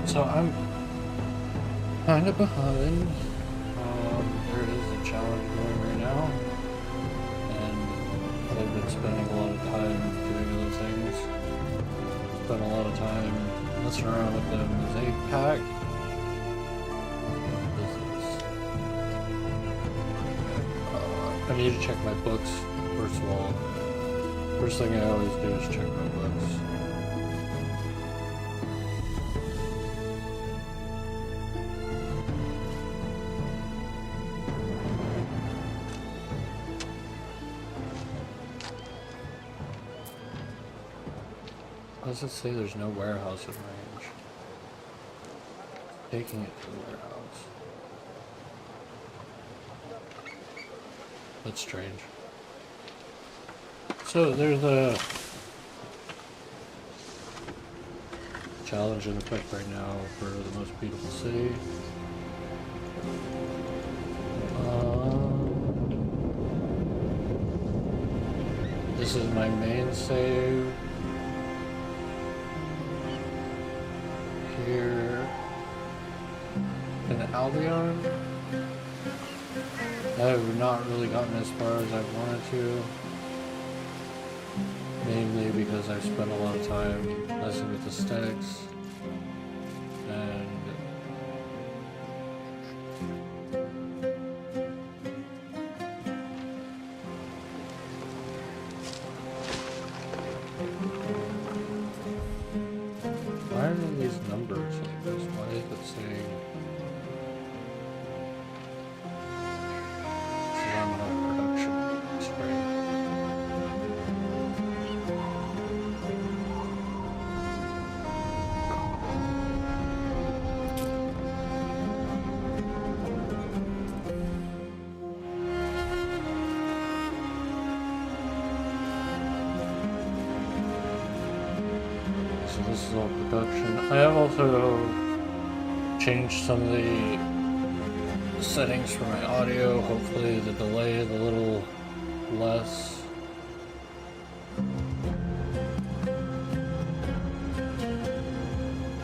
So I'm kind of behind. There is a challenge going right now, and I've been spending a lot of time doing other things. Spent a lot of time messing around with the mosaic pack. I need to check my books, first of all. First thing I always do is check my books. Why does it say there's no warehouse in range? Taking it to the warehouse. That's strange. So there's a challenge in effect right now for the most beautiful city. This is my main save. Here in Albion. I have not really gotten as far as I wanted to. Mainly because I've spent a lot of time messing with the sticks and why are these numbers like this? Why is it saying this is on my production screen? So this is all production. I have also changed some of the settings for my audio. Hopefully the delay is a little less.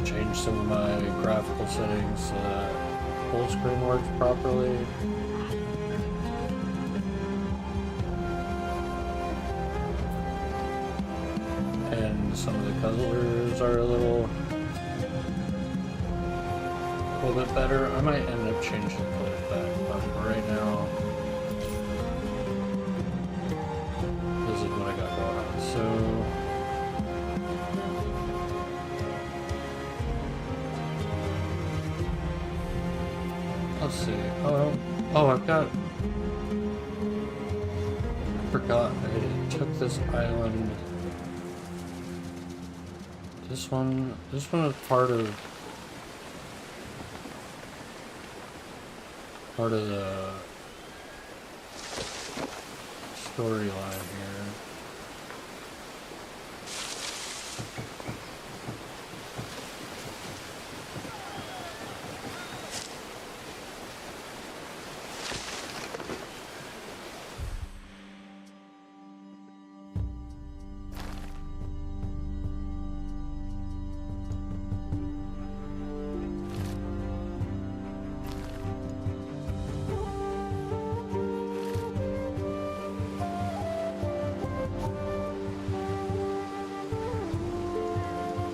Changed some of my graphical settings so that full screen works properly. And some of the colors are a little bit better. I might end up changing the colors back, but for right now, this is what I got going on. So let's see. Oh, I've got. I forgot I took this island. This one is part of the storyline here.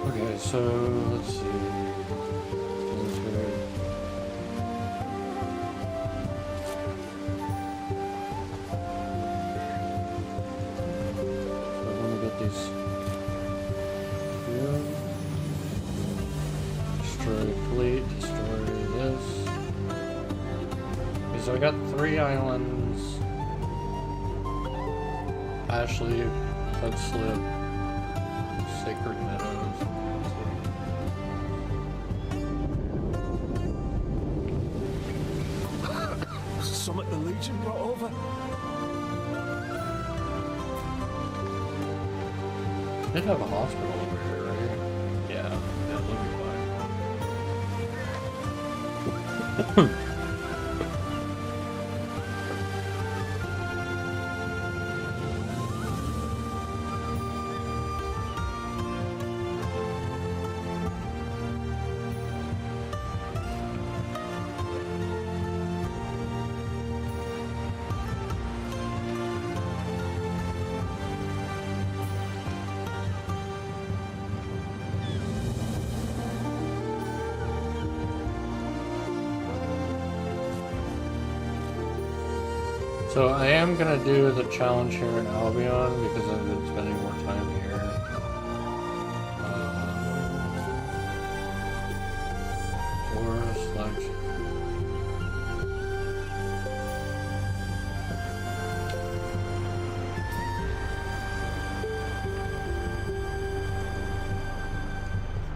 Okay, so let's see. So I want to get these here. Destroy fleet, destroy this. Okay, so I got 3 islands. Ashley, Slip, Sacred Meadows. Summit the Legion brought over? They have a hospital over here, right? Yeah, they'll be fine. So I am gonna do the challenge here in Albion because I've been spending more time here. Or select.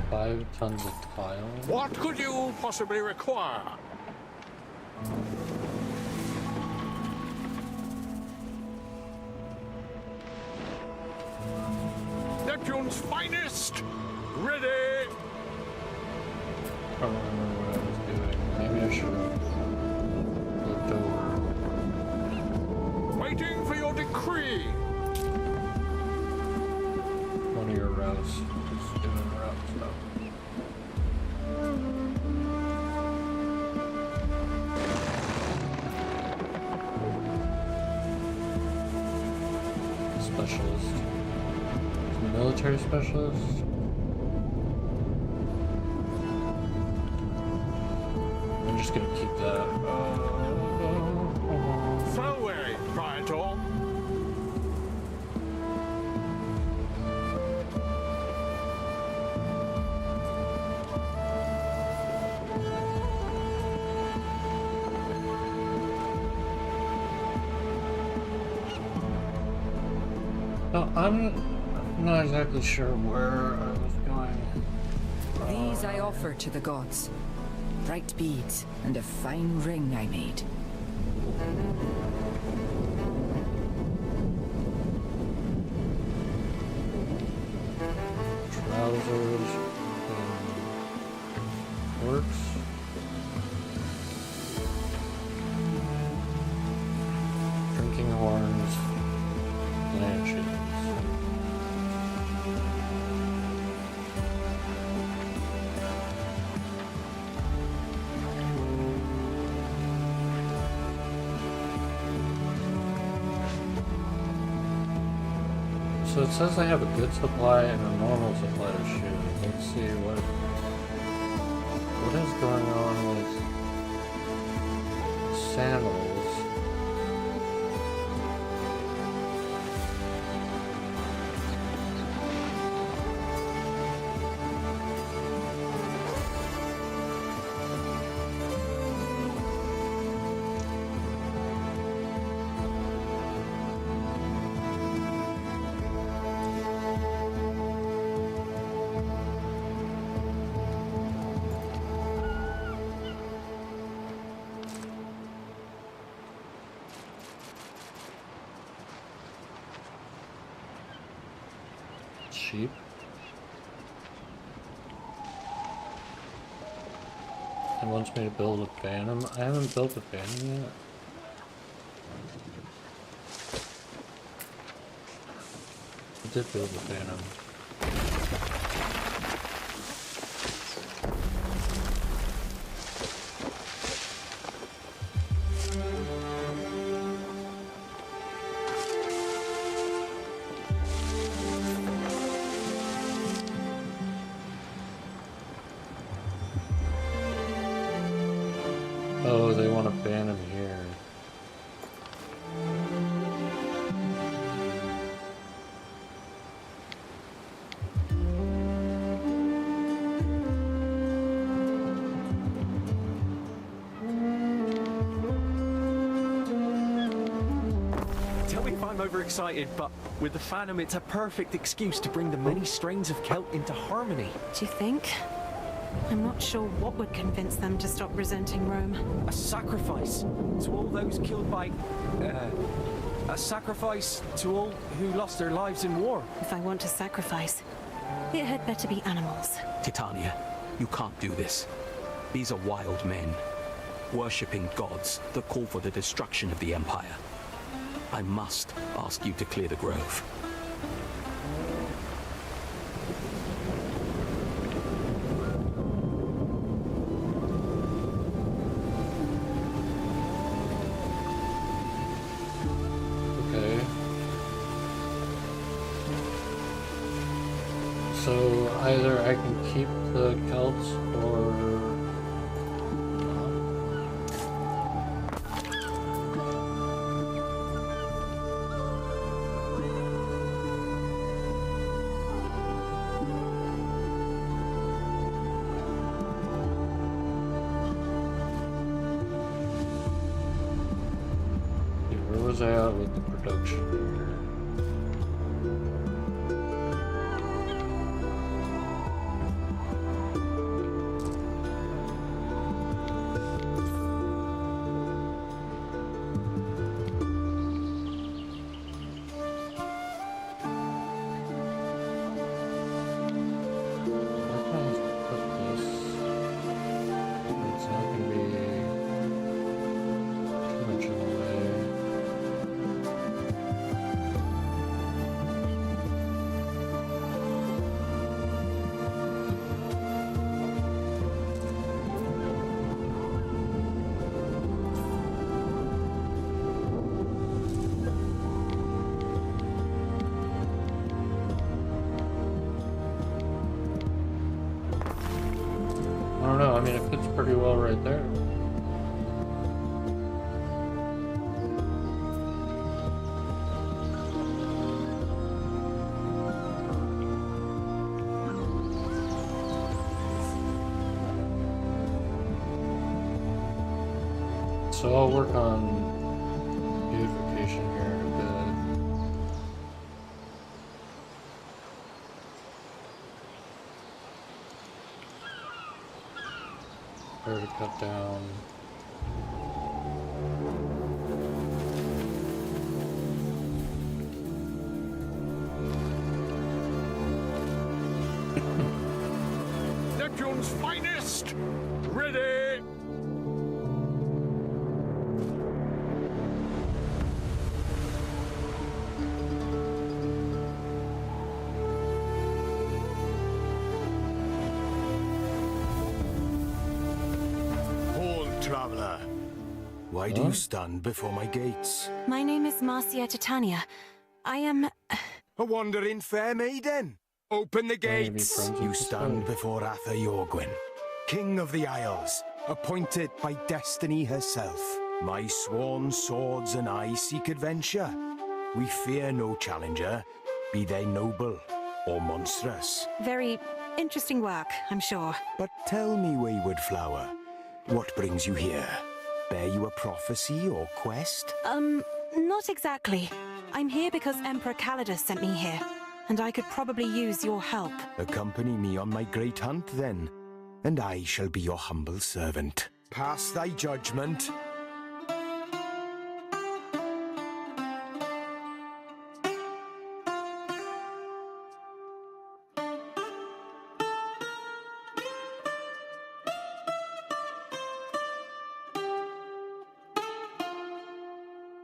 Five tons of tile. What could you possibly require? Neptune's finest! Ready! I don't remember what I was doing. Maybe I should have looked over. Waiting for your decree! One of your routes. Just doing route stuff. Specialist. Military specialist. I'm just gonna keep that. Throw away, Praetor! No, I'm not exactly sure where I was going. These I offer to the gods. Bright beads and a fine ring I made. Trousers and works. Drinking horns. Lampshades. So it says I have a good supply and a normal supply of shoes. Let's see what is going on with sandals. Sheep. It wants me to build a phantom. I haven't built a phantom yet. I did build a phantom. Oh, they want to ban him here. Tell me if I'm overexcited, but with the Phantom, it's a perfect excuse to bring the many strains of Celt into harmony. Do you think? I'm not sure what would convince them to stop resenting Rome. A sacrifice to all those killed by... a sacrifice to all who lost their lives in war. If I want to sacrifice, it had better be animals. Titania, you can't do this. These are wild men, worshipping gods that call for the destruction of the Empire. I must ask you to clear the grove. Okay. So either I can keep the Celts or not. was I at with the production? I don't know, I mean, it fits pretty well right there. So I'll work on beautification here in a bit. Where to cut down. Neptune's finest! Ready! Traveler, why do you stand before my gates? My name is Marcia Titania. I am... A wandering fair maiden. Open the Maybe gates. friends You with stand the before Arthur Yorgwyn, King of the Isles, appointed by destiny herself. My sworn swords and I seek adventure. We fear no challenger, be they noble or monstrous. very interesting work, I'm sure. But tell me, wayward flower, what brings you here? Bear you a prophecy or quest? Not exactly. I'm here because Emperor Calidus sent me here, and I could probably use your help. Accompany me on my great hunt, then, and I shall be your humble servant. Pass thy judgment.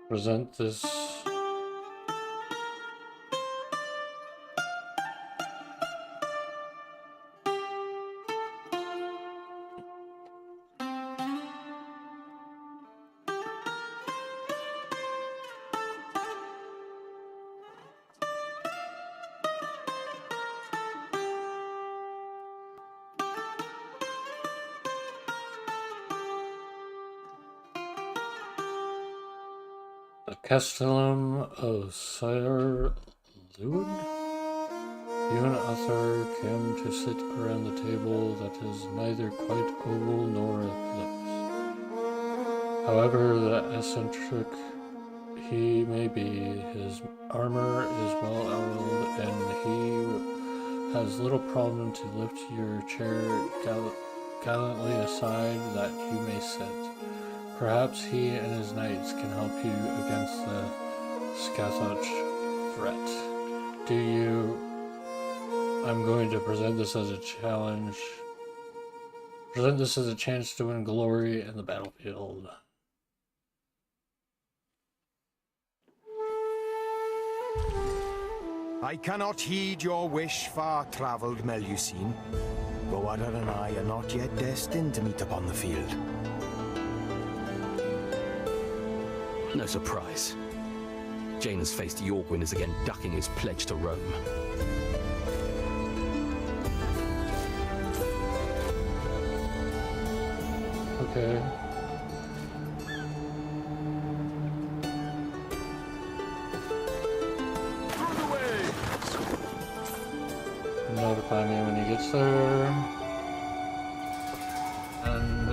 Present this. The Castellum of Sire Lewin? You and Arthur came to sit around the table that is neither quite oval nor ellipse. However the eccentric he may be, his armor is well oiled, and he has little problem to lift your chair gallantly aside that you may sit. Perhaps he and his knights can help you against the Scathach threat. Do you... I'm going to present this as a challenge. Present this as a chance to win glory in the battlefield. I cannot heed your wish, far-travelled Melusine. Boada and I are not yet destined to meet upon the field. No surprise. Jaina's faced Yorgwyn is again ducking his pledge to Rome. Okay. Notify me when he gets there. And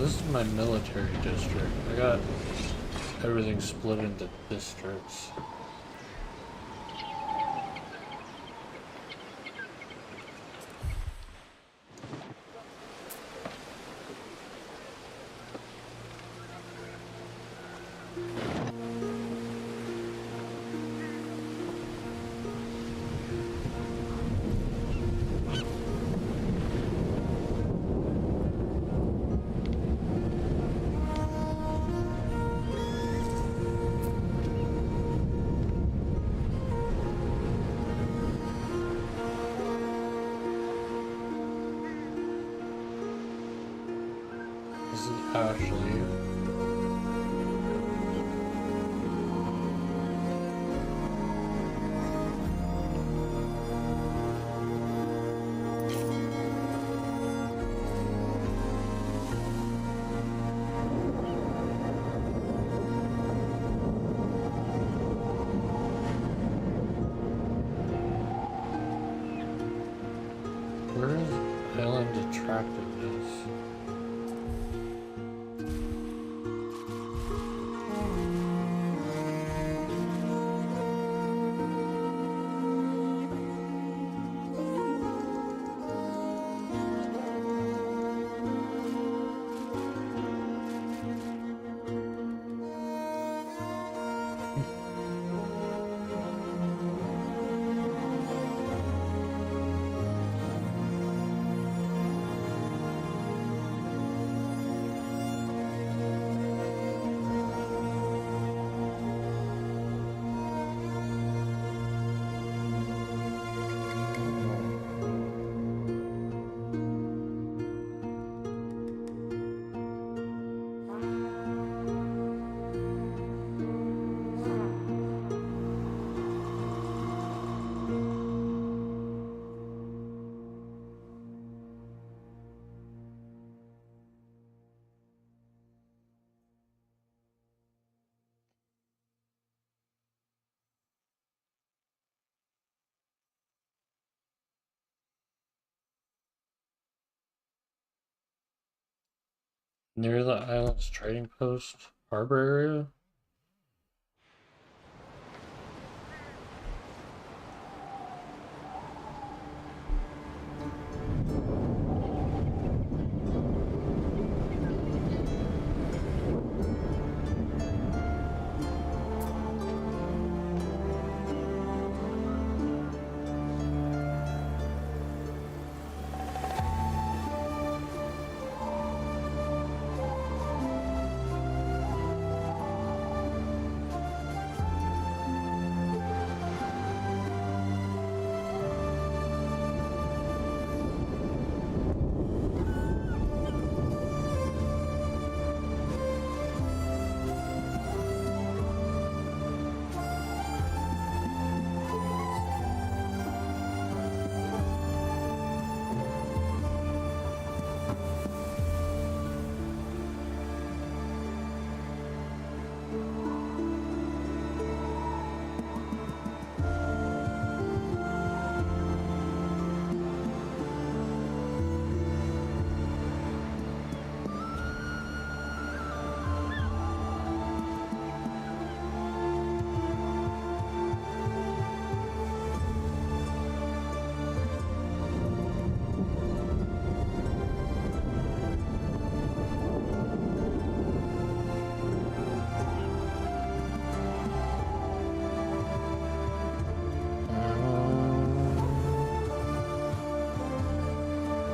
this is my military district. I got everything split into districts. This is Ashley. Where is island attractiveness? Near the island's trading post, harbor area?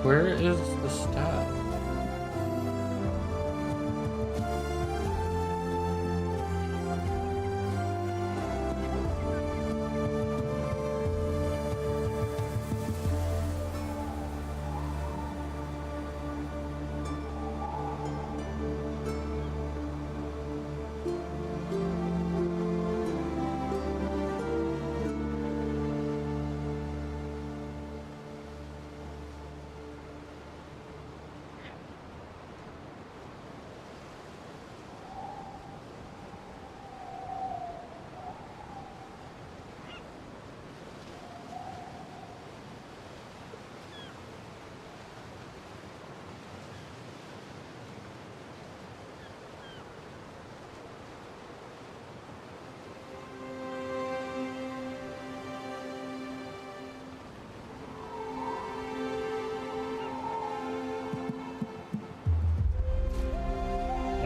Where is the stat?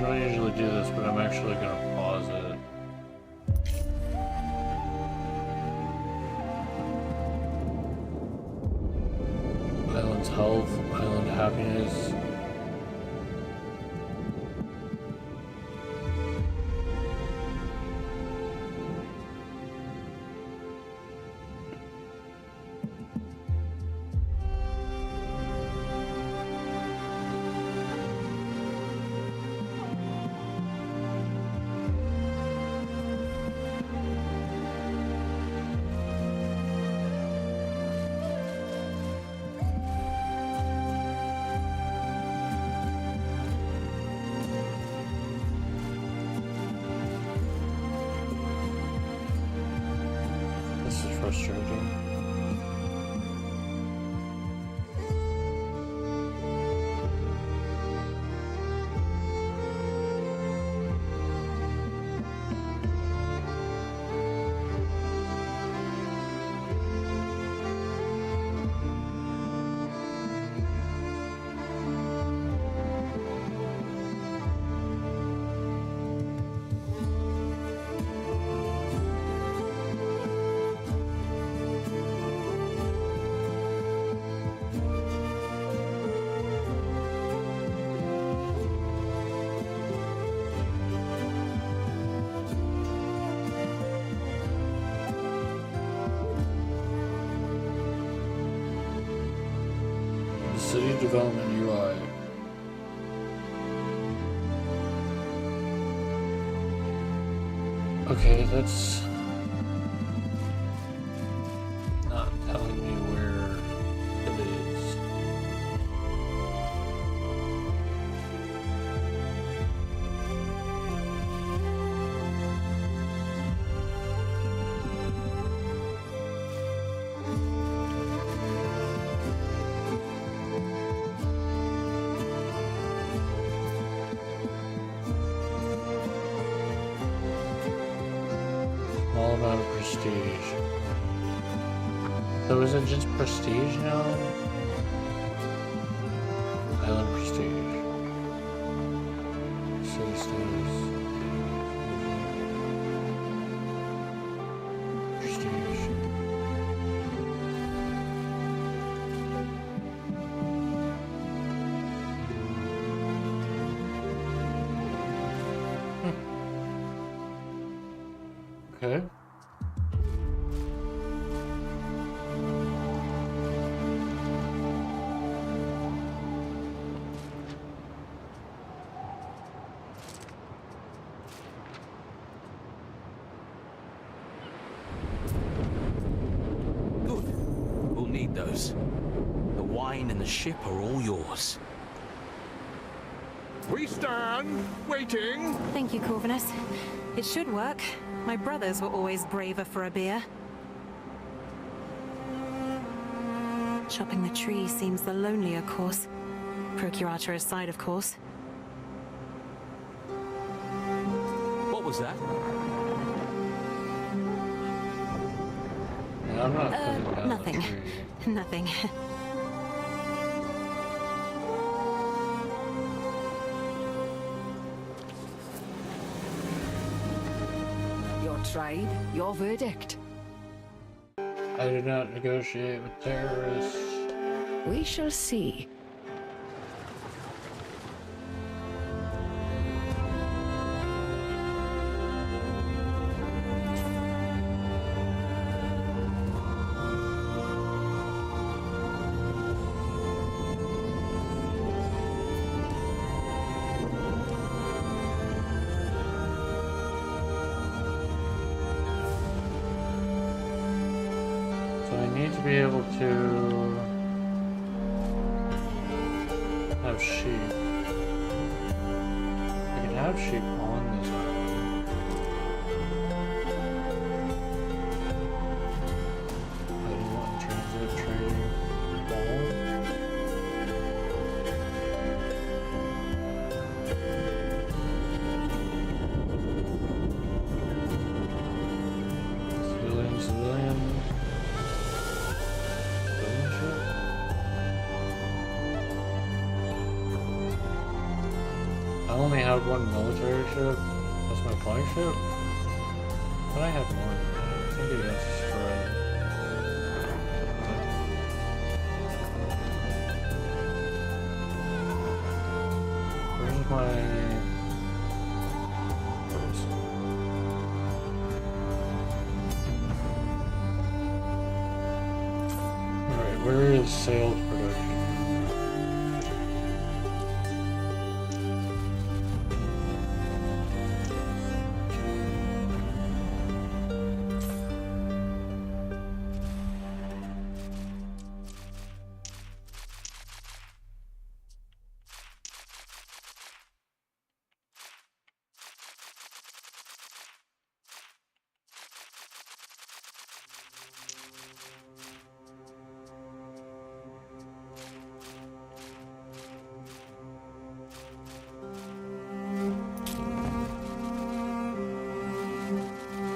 I don't usually do this, but I'm actually gonna pause it. Island's health, island happiness. This is frustrating. City development UI. Okay, that's not telling me where it is. All about prestige. So is it just prestige now? Island prestige. City status. Prestige. Okay. Good. We'll need those. The wine and the ship are all yours. We stand, waiting. Thank you, Corvinus. It should work. My brothers were always braver for a beer. Chopping the tree seems the lonelier course. Procurator aside, of course. What was that? Yeah, I'm not cutting down the Nothing. tree. Nothing. Your tribe, your verdict. I do not negotiate with terrorists. We shall see. So I need to be able to have sheep. I can have sheep on this island. I do want transit training ball. Civilian, civilian. I only had one military ship. That's my flagship. But I had more than that. I think it got destroyed. Where's my... Alright, where is sales production?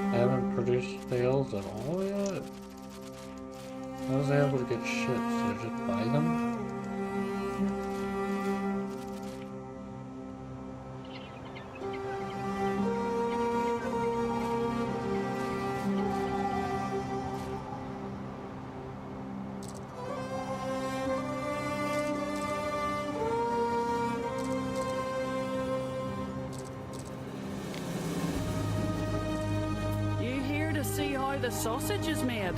I haven't produced sales at all yet? How was I able to get ships? Did I just buy them? You here to see how the sausage is made?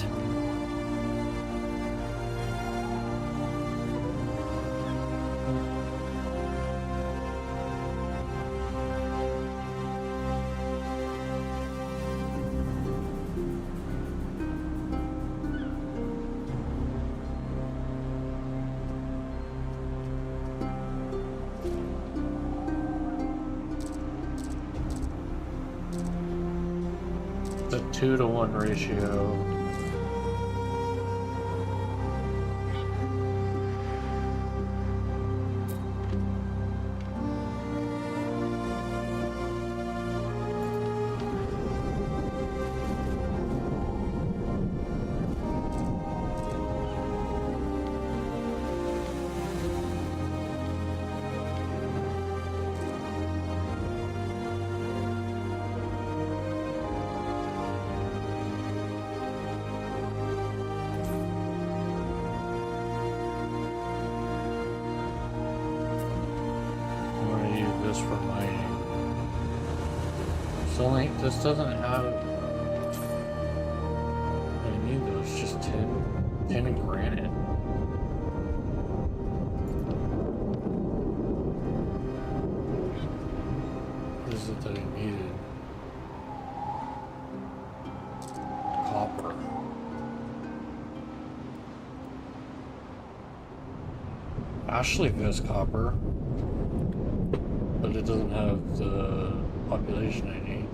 It's a 2-to-1 ratio. I'm gonna use this for mining. It's only, this doesn't have, I need those, just tin and granite. What is it that I needed? Copper. Actually, there's copper, but it doesn't have the population I need.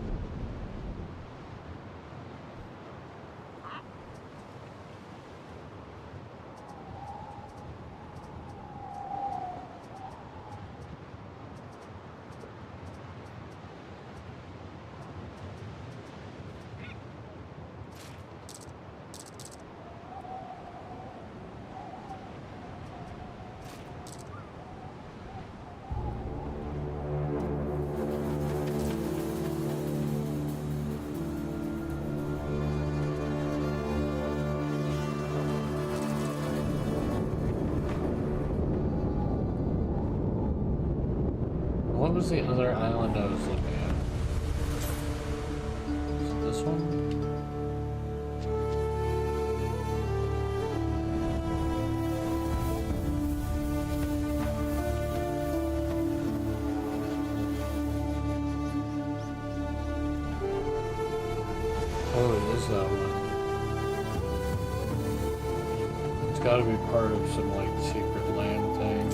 What was the other island I was looking at? Is it this one? Oh, it is that one. It's gotta be part of some, like, secret land thing.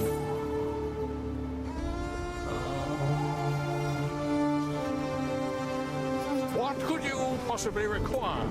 What could you possibly require?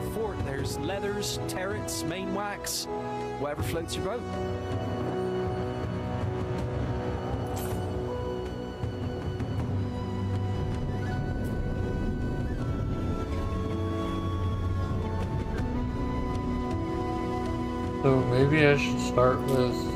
our fort, there's leathers, turrets, main wax, whatever floats your boat. So maybe I should start with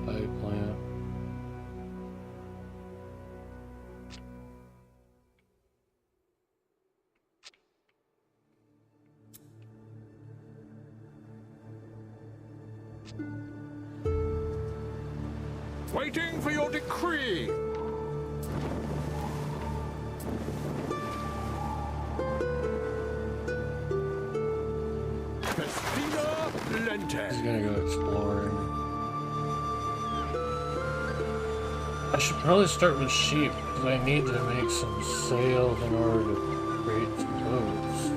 eggplant. Waiting for your decree. Festina Lente. He's gonna go exploring. I should probably start with sheep because I need to make some sails in order to create some boats.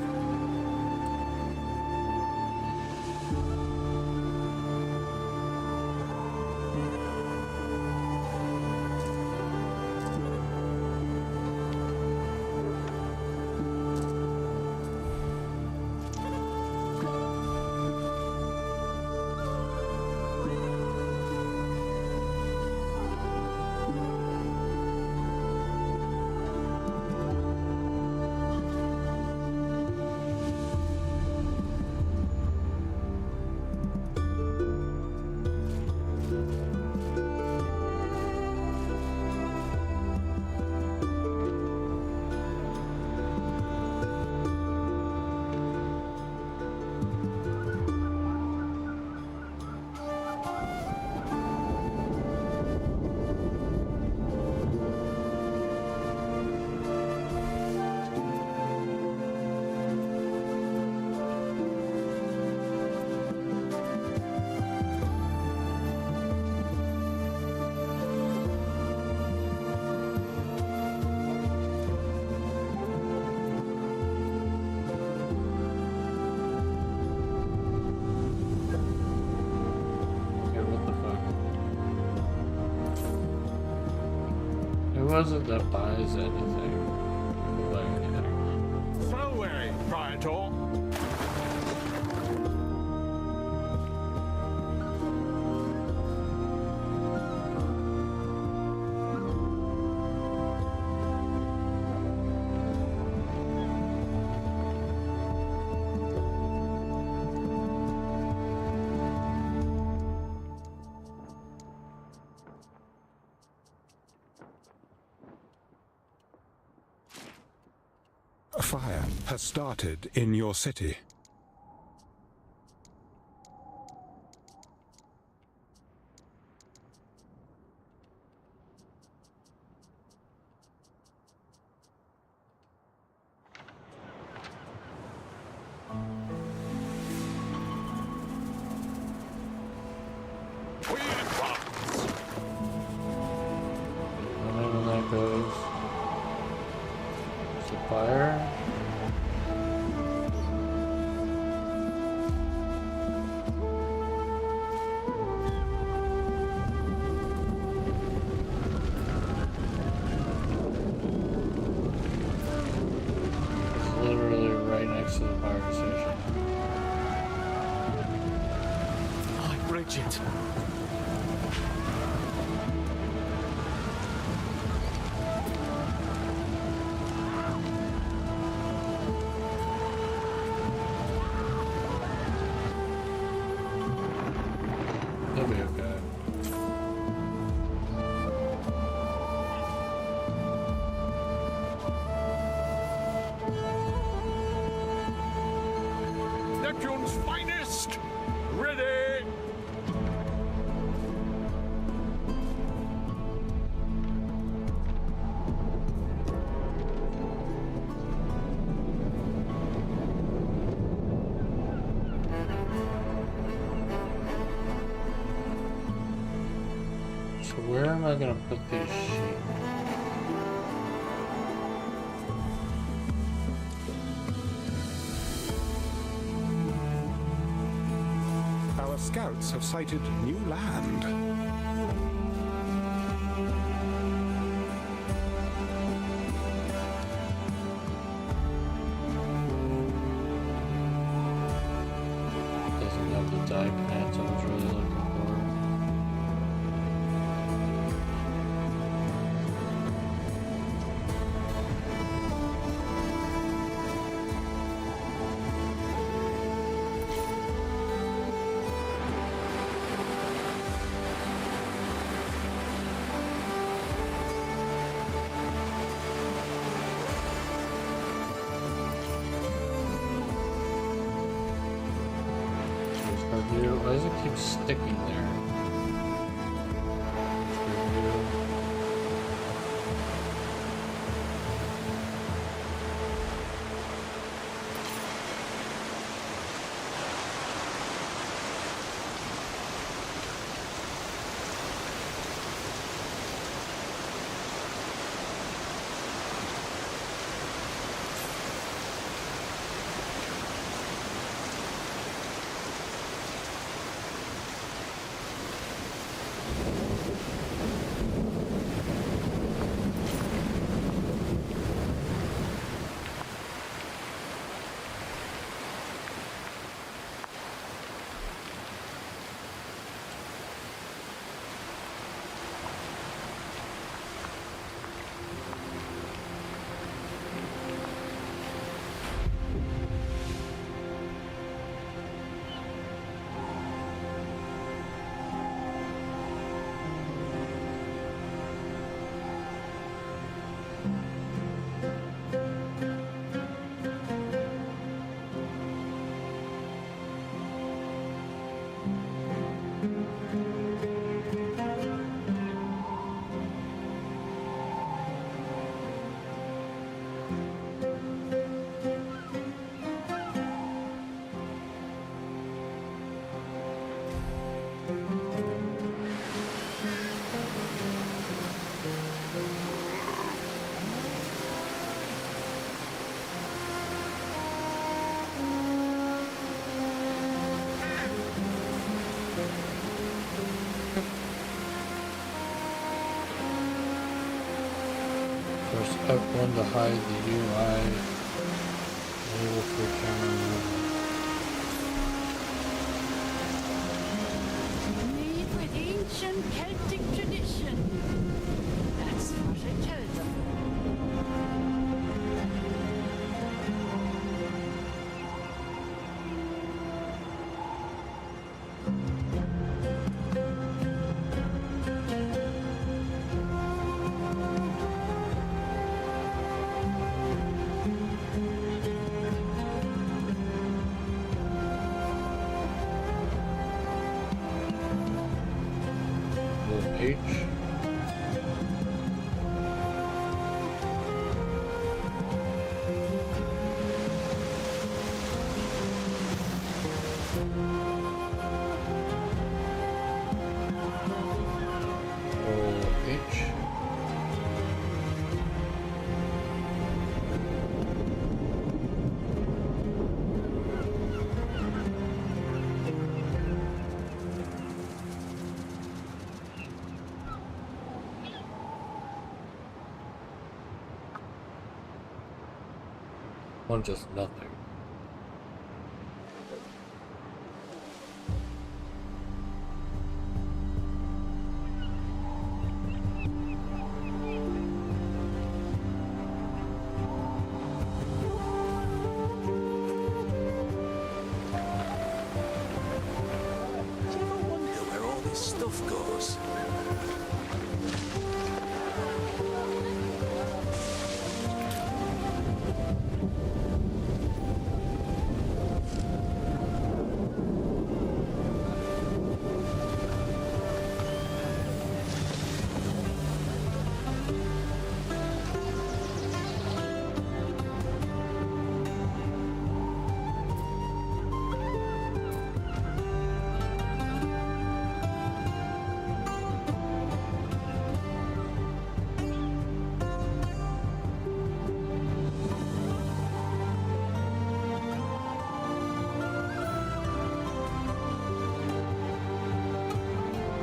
Who was it that buys anything? People buy anything. Fareway, Praetor. A fire has started in your city. We advance. And then when that goes, it's a fire. It's literally right next to the fire station. My Bridget. He'll be okay. Neptune's finest. Ready. So where am I gonna put these sheep? Your scouts have sighted new land. Doesn't have the dye pants I was really looking for. Why does it keep sticking there? Press F1 to hide the UI. Enable full camera movement. Made with ancient Celtic tradition. That's what I tell them. H. H. Or just nothing. Do you ever wonder where all this stuff goes?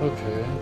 Okay.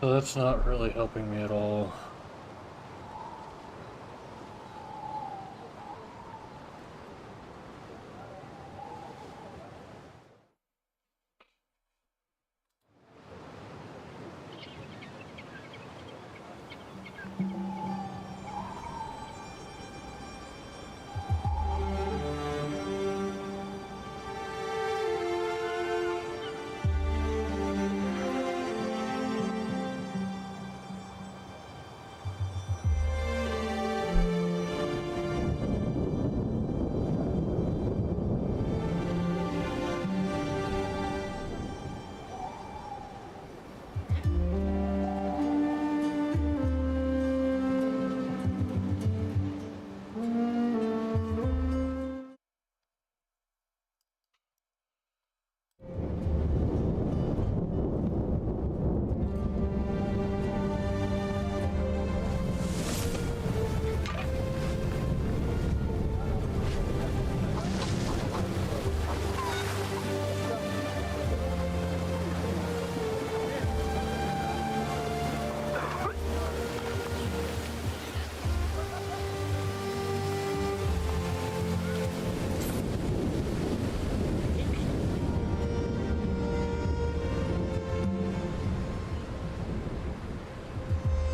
So that's not really helping me at all.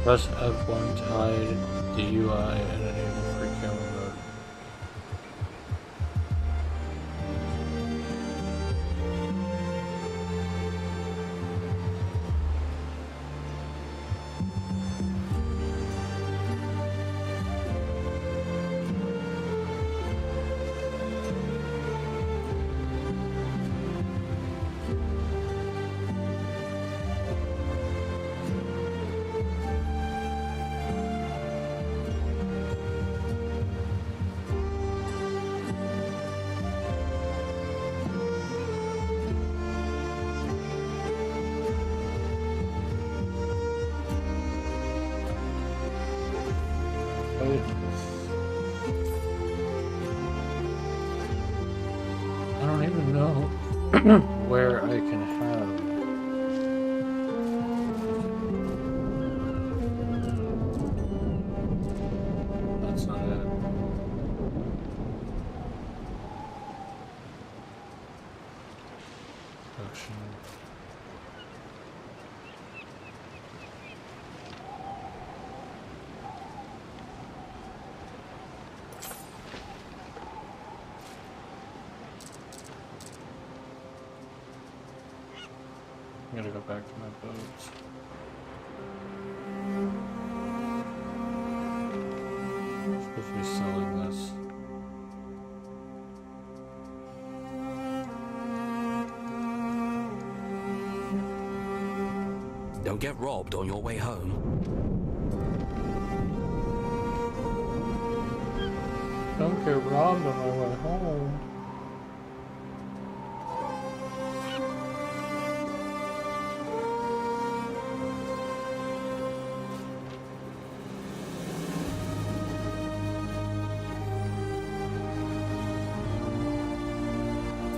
Press F1 to hide the UI and enable free camera mode. I don't even know where I can have. That's not it. Production. I'm gonna go back to my boats. I'm supposed to be selling this. Don't get robbed on your way home. Don't get robbed on my way home.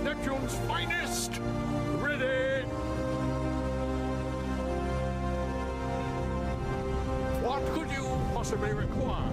Neptune's finest! Ready! What could you possibly require?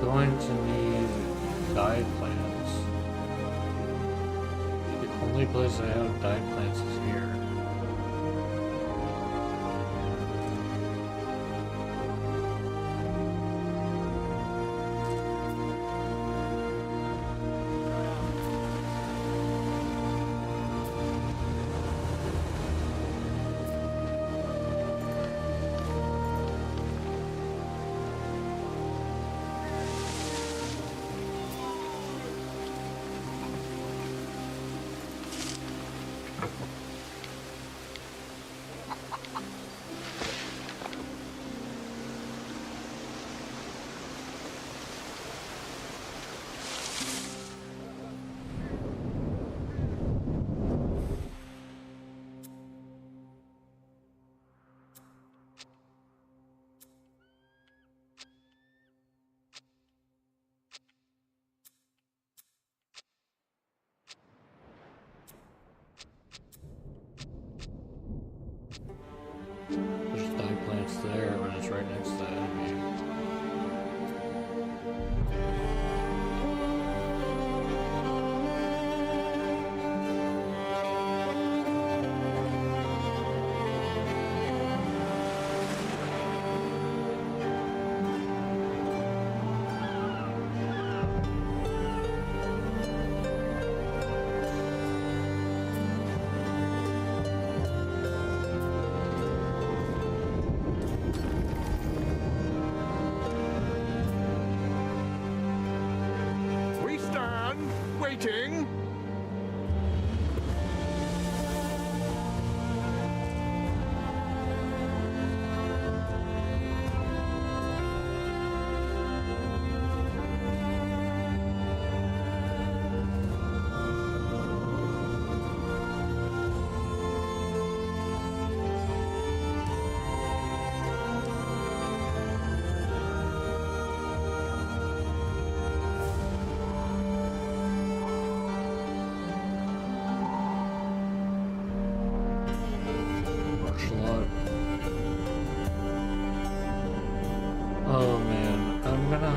Going to need diet plants. The only place I have diet plants is here. much luck. Oh man, I'm gonna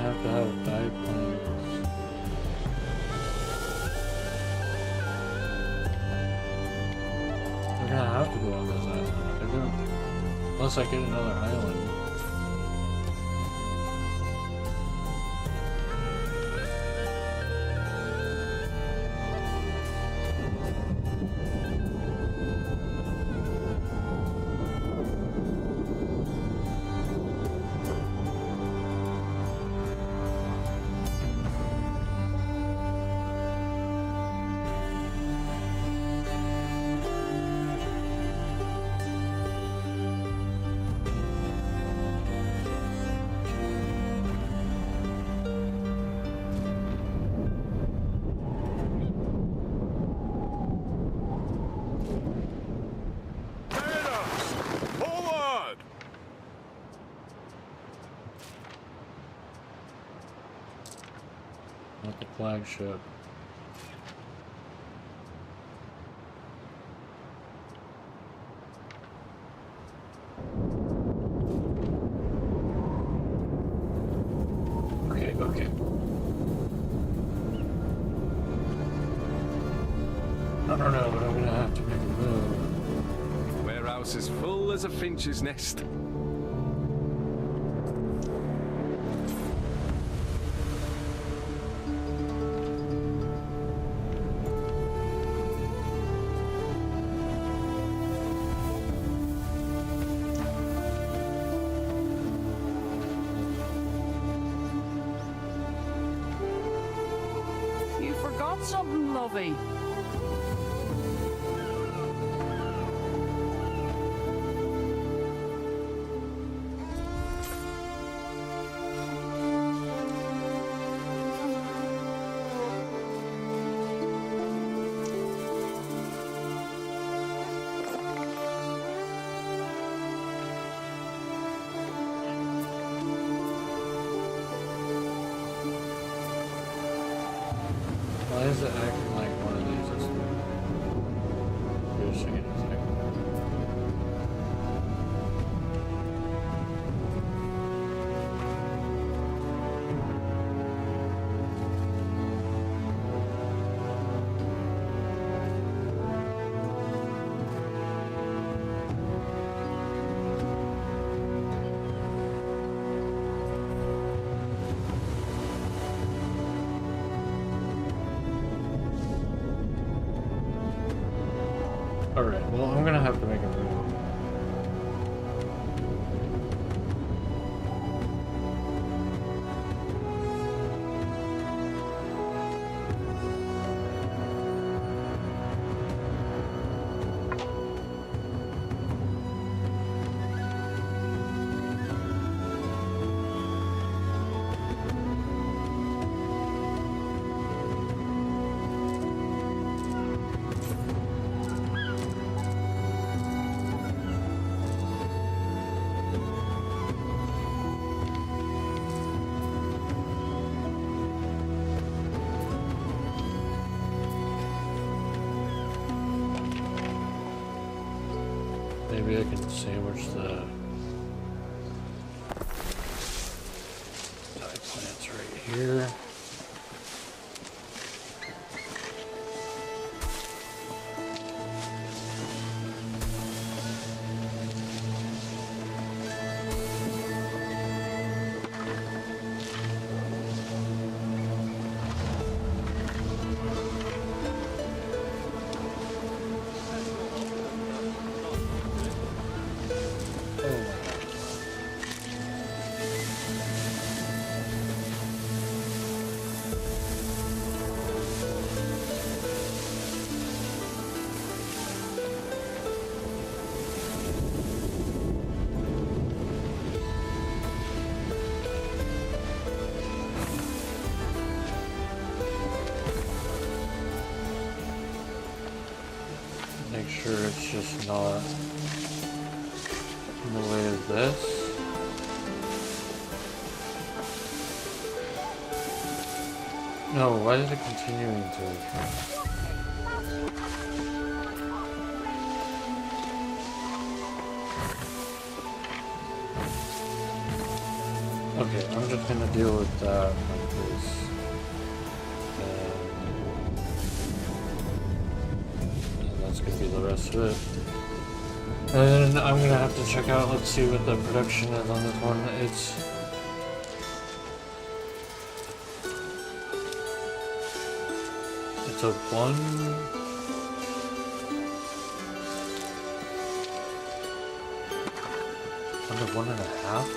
have to have diet plans. I'm gonna have to go on this island. I don't, unless I get another island. Forward! Not the flagship. Okay. I don't know, but I'm gonna have to make a move. Warehouse as full as a finch's nest. You forgot something, lovey. Why is it acting like one of these is producing anything? Alright, well, I'm gonna have to make a move. Maybe I can sandwich the dye plants right here. make sure it's just not in the way of this. No, why is it continuing to? Okay, I'm just gonna deal with that like this. And that's gonna be the rest of it. And I'm gonna have to check out, let's see what the production is on this one. It's a 1. Under 1.5?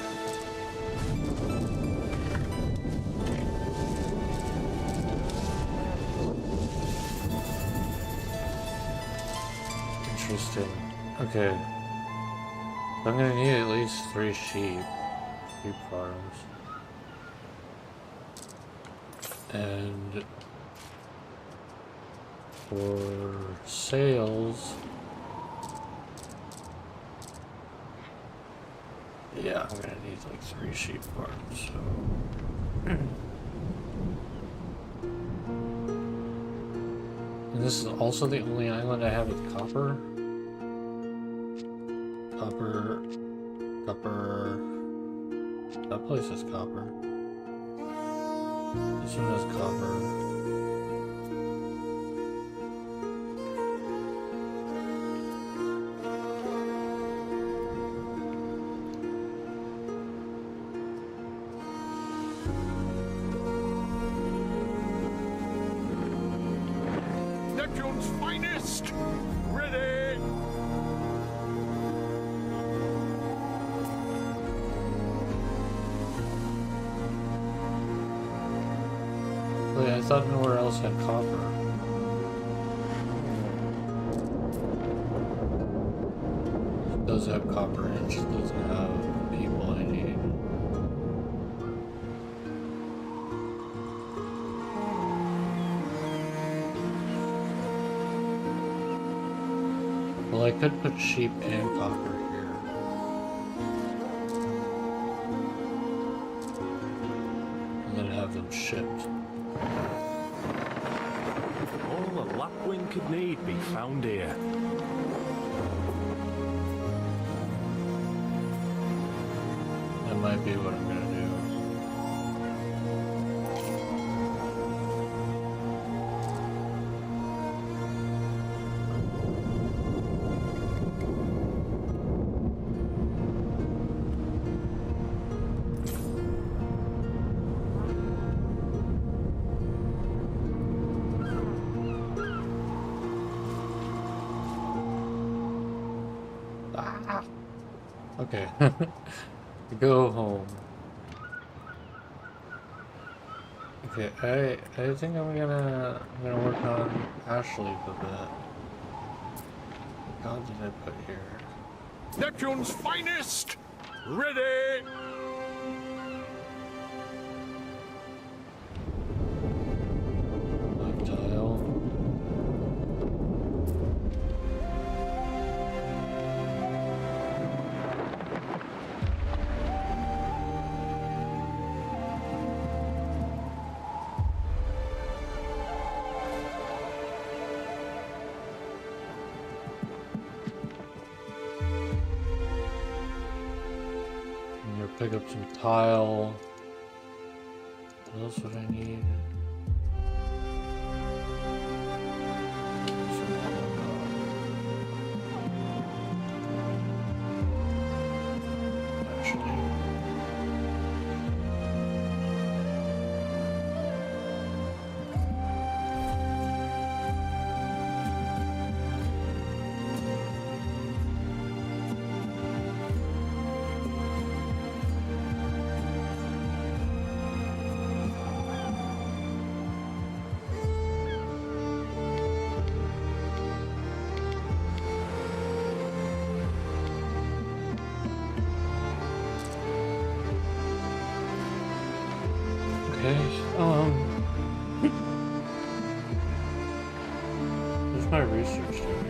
Interesting. Okay. I'm gonna need at least 3 sheep farms. And for sales, yeah, I'm gonna need like 3 sheep farms, so. And this is also the only island I have with copper. Copper. That place has copper. This one has copper. Neptune's finest! Ready! Wait, I thought nowhere else had copper. It does have copper, it just doesn't have people I need. Well, I could put sheep and copper here. And then have them shipped. All the Lapwing could need be found here. That might be what I'm gonna do. Okay, go home. Okay, I think I'm gonna work on Ashley a bit. What god did I put here? Neptune's finest! Ready! Black tile. Pick up some tile. What else would I need? Some actually. Okay, what's my research doing?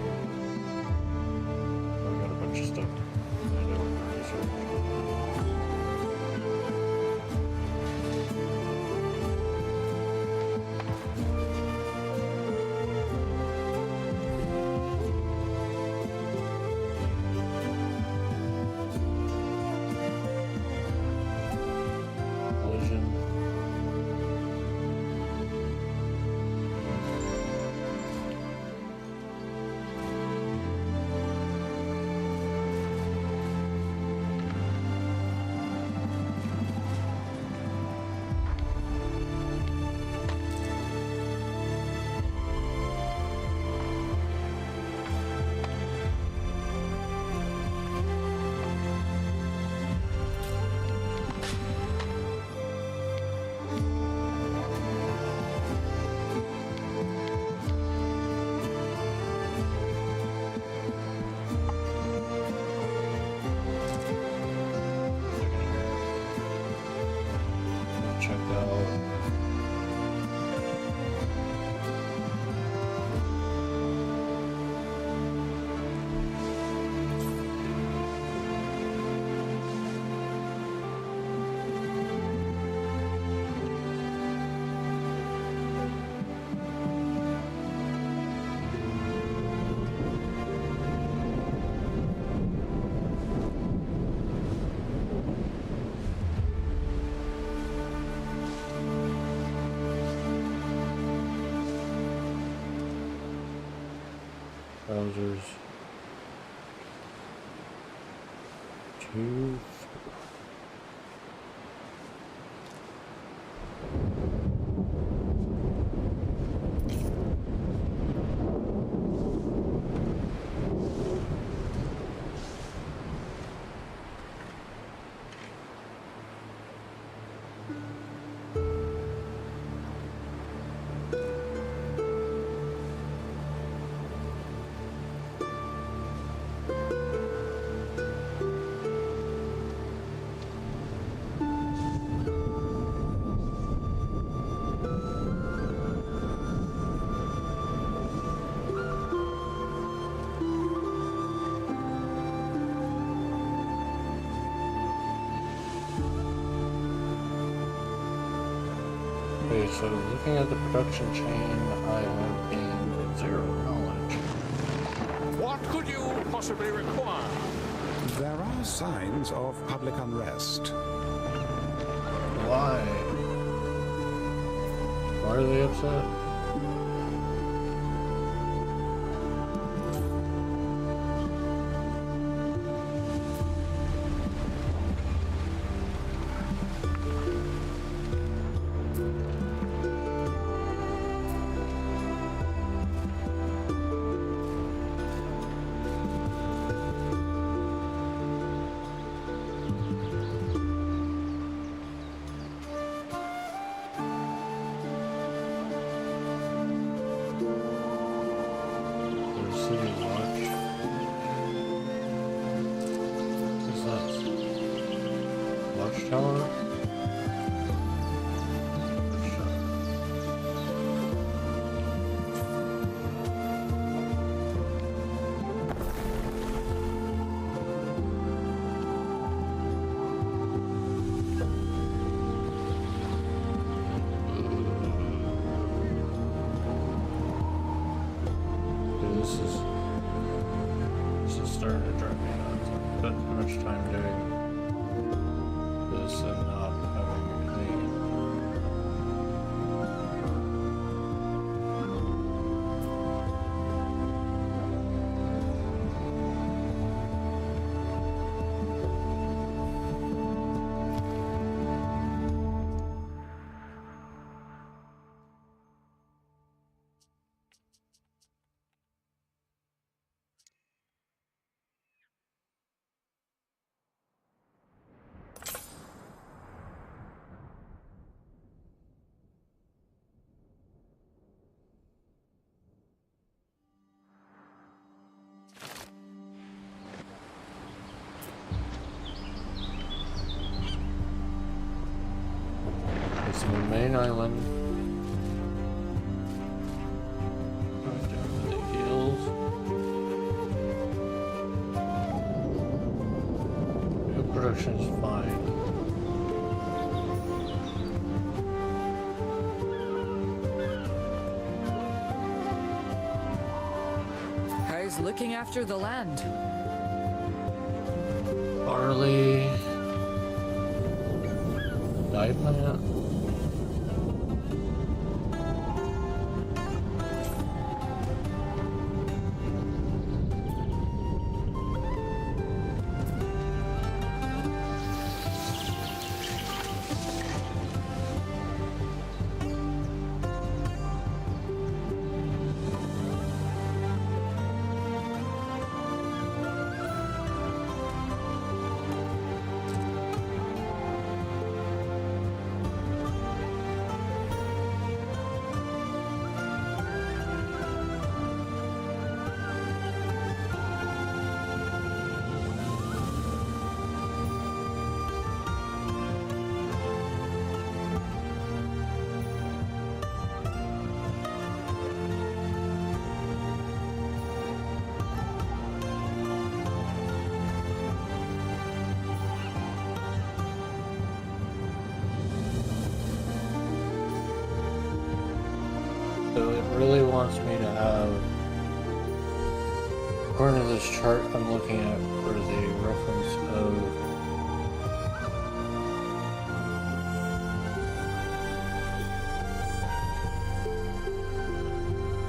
trousers. 2, 4. Okay, so looking at the production chain, I have gained 0 knowledge. What could you possibly require? There are signs of public unrest. Why? Why are they upset? City Watch. Is that Watchtower? This is starting to drive me nuts. I spent too much time doing this and not having it clean. It's the main island. Right down to the hills. The production is fine. How's looking after the land? Barley. Dye plant. So it really wants me to have, according to this chart I'm looking at for the reference of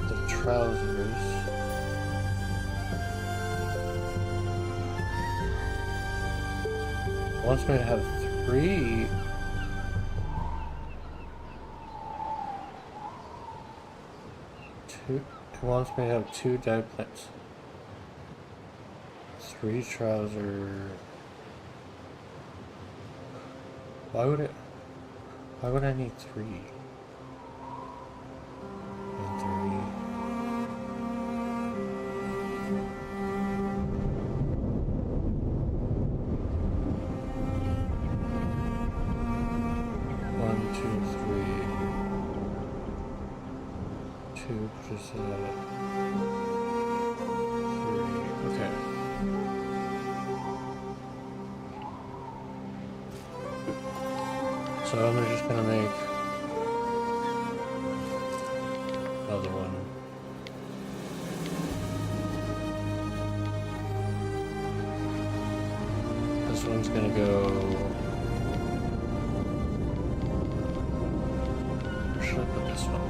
the trousers, wants me to have 3. It wants me to have 2 dye plates. 3 trousers. Why would I need 3? And 3. Just 3. Okay. So I'm just gonna make another one. This one's gonna go. Where should I put this one?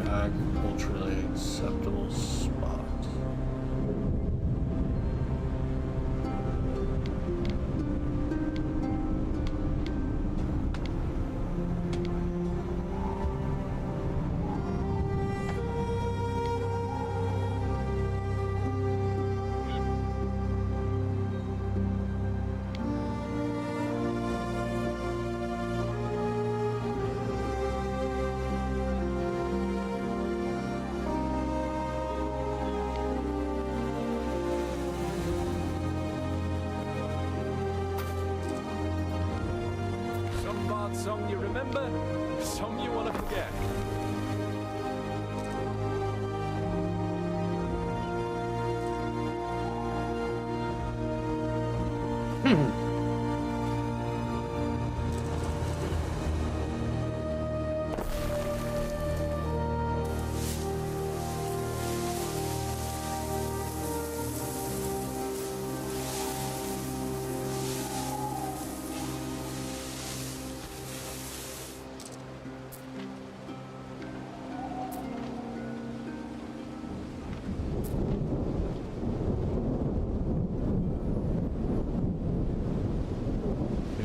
Agriculturally acceptable spot. Song you remember, song you want to forget.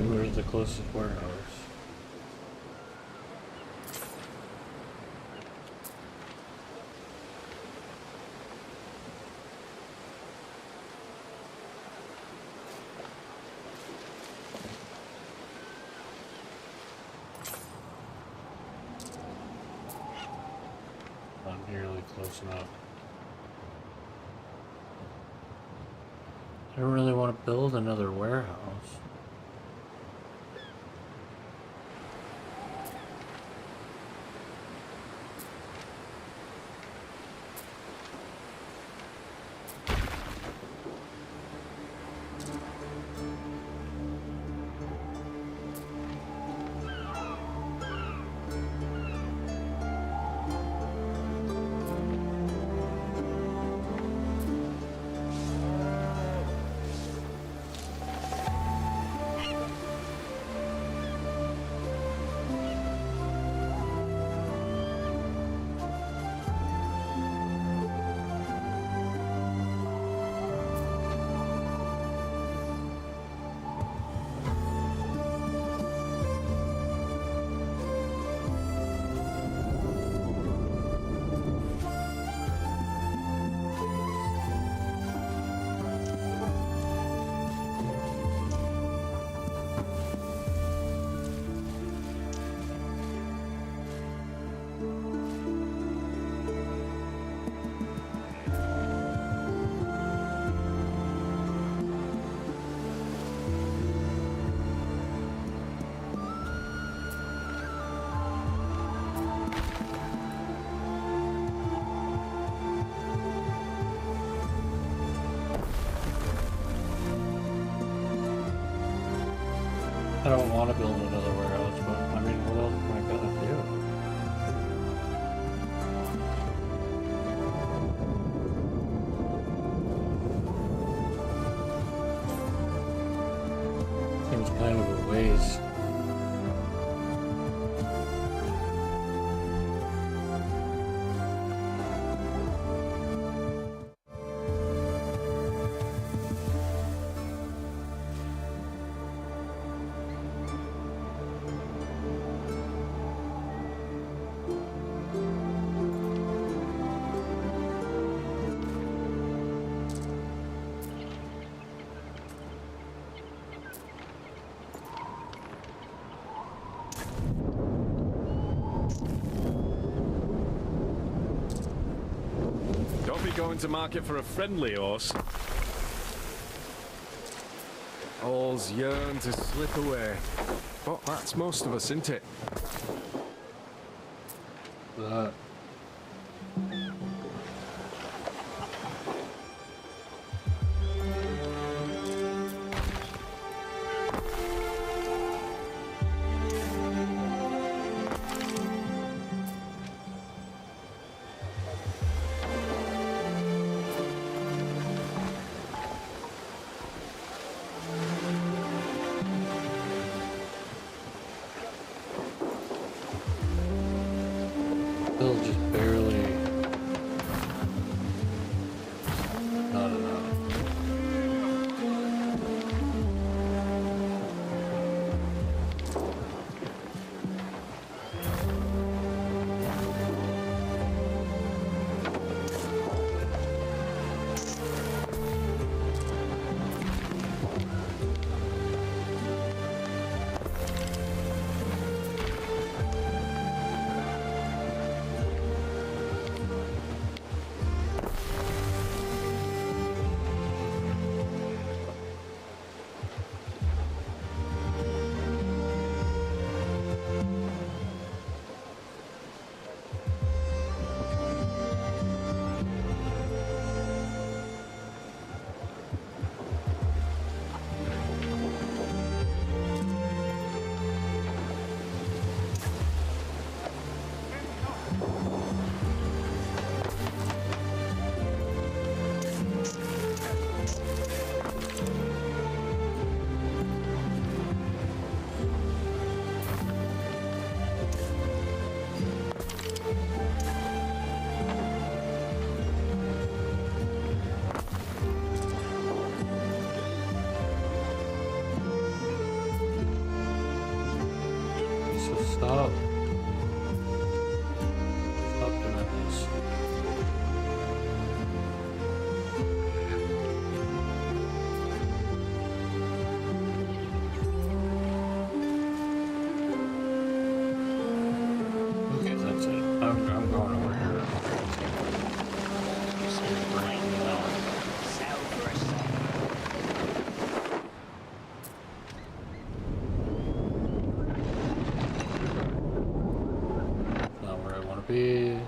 Where's the closest warehouse? Not nearly close enough. I don't really want to build another warehouse. I don't want to build another warehouse, but I mean, what else am I gonna do? Seems kind of a waste. going to market for a friendly horse. All's yearn to slip away. But that's most of us, isn't it? That. Still just barely not enough. Stop. Stop doing this. Okay, that's it. I'm going over here. Not where I want to be.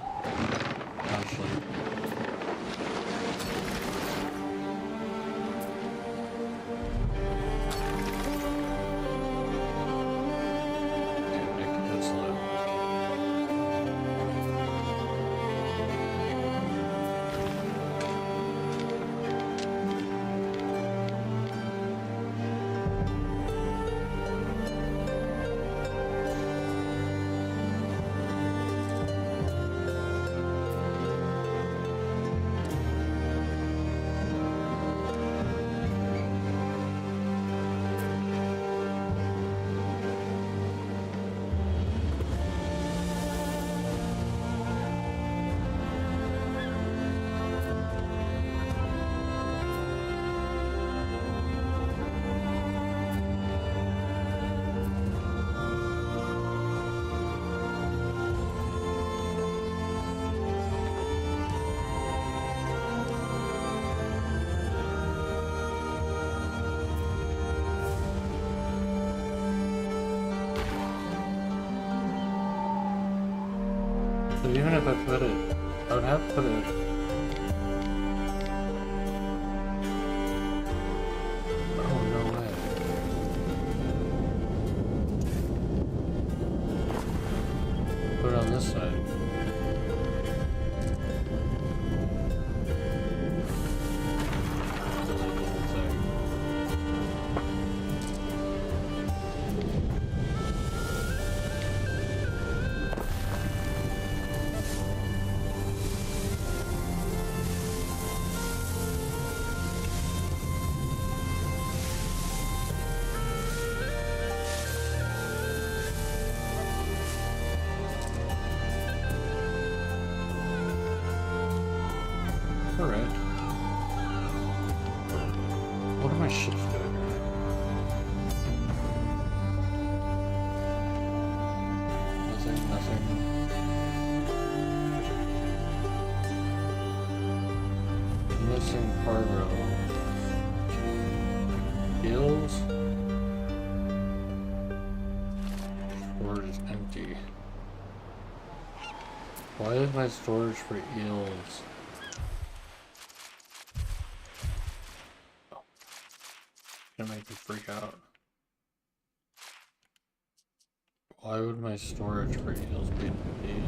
Actually. Yeah, make it this low. So even if I put it, I would have to put it. Oh, no way. Put it on this side. Does it the whole thing. Alright. What are my ships doing here? Nothing. Missing cargo. Eels? Storage is empty. Why is my storage for eels? Gonna make me freak out. Why would my storage for eels be empty?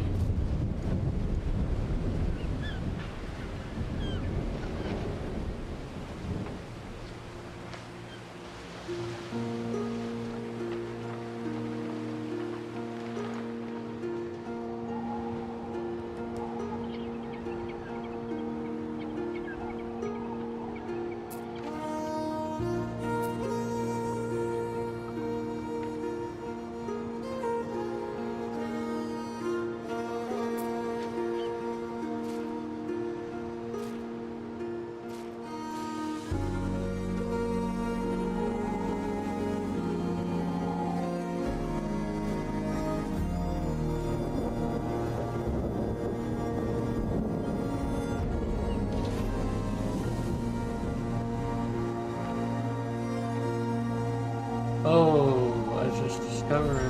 Oh, I just discovered a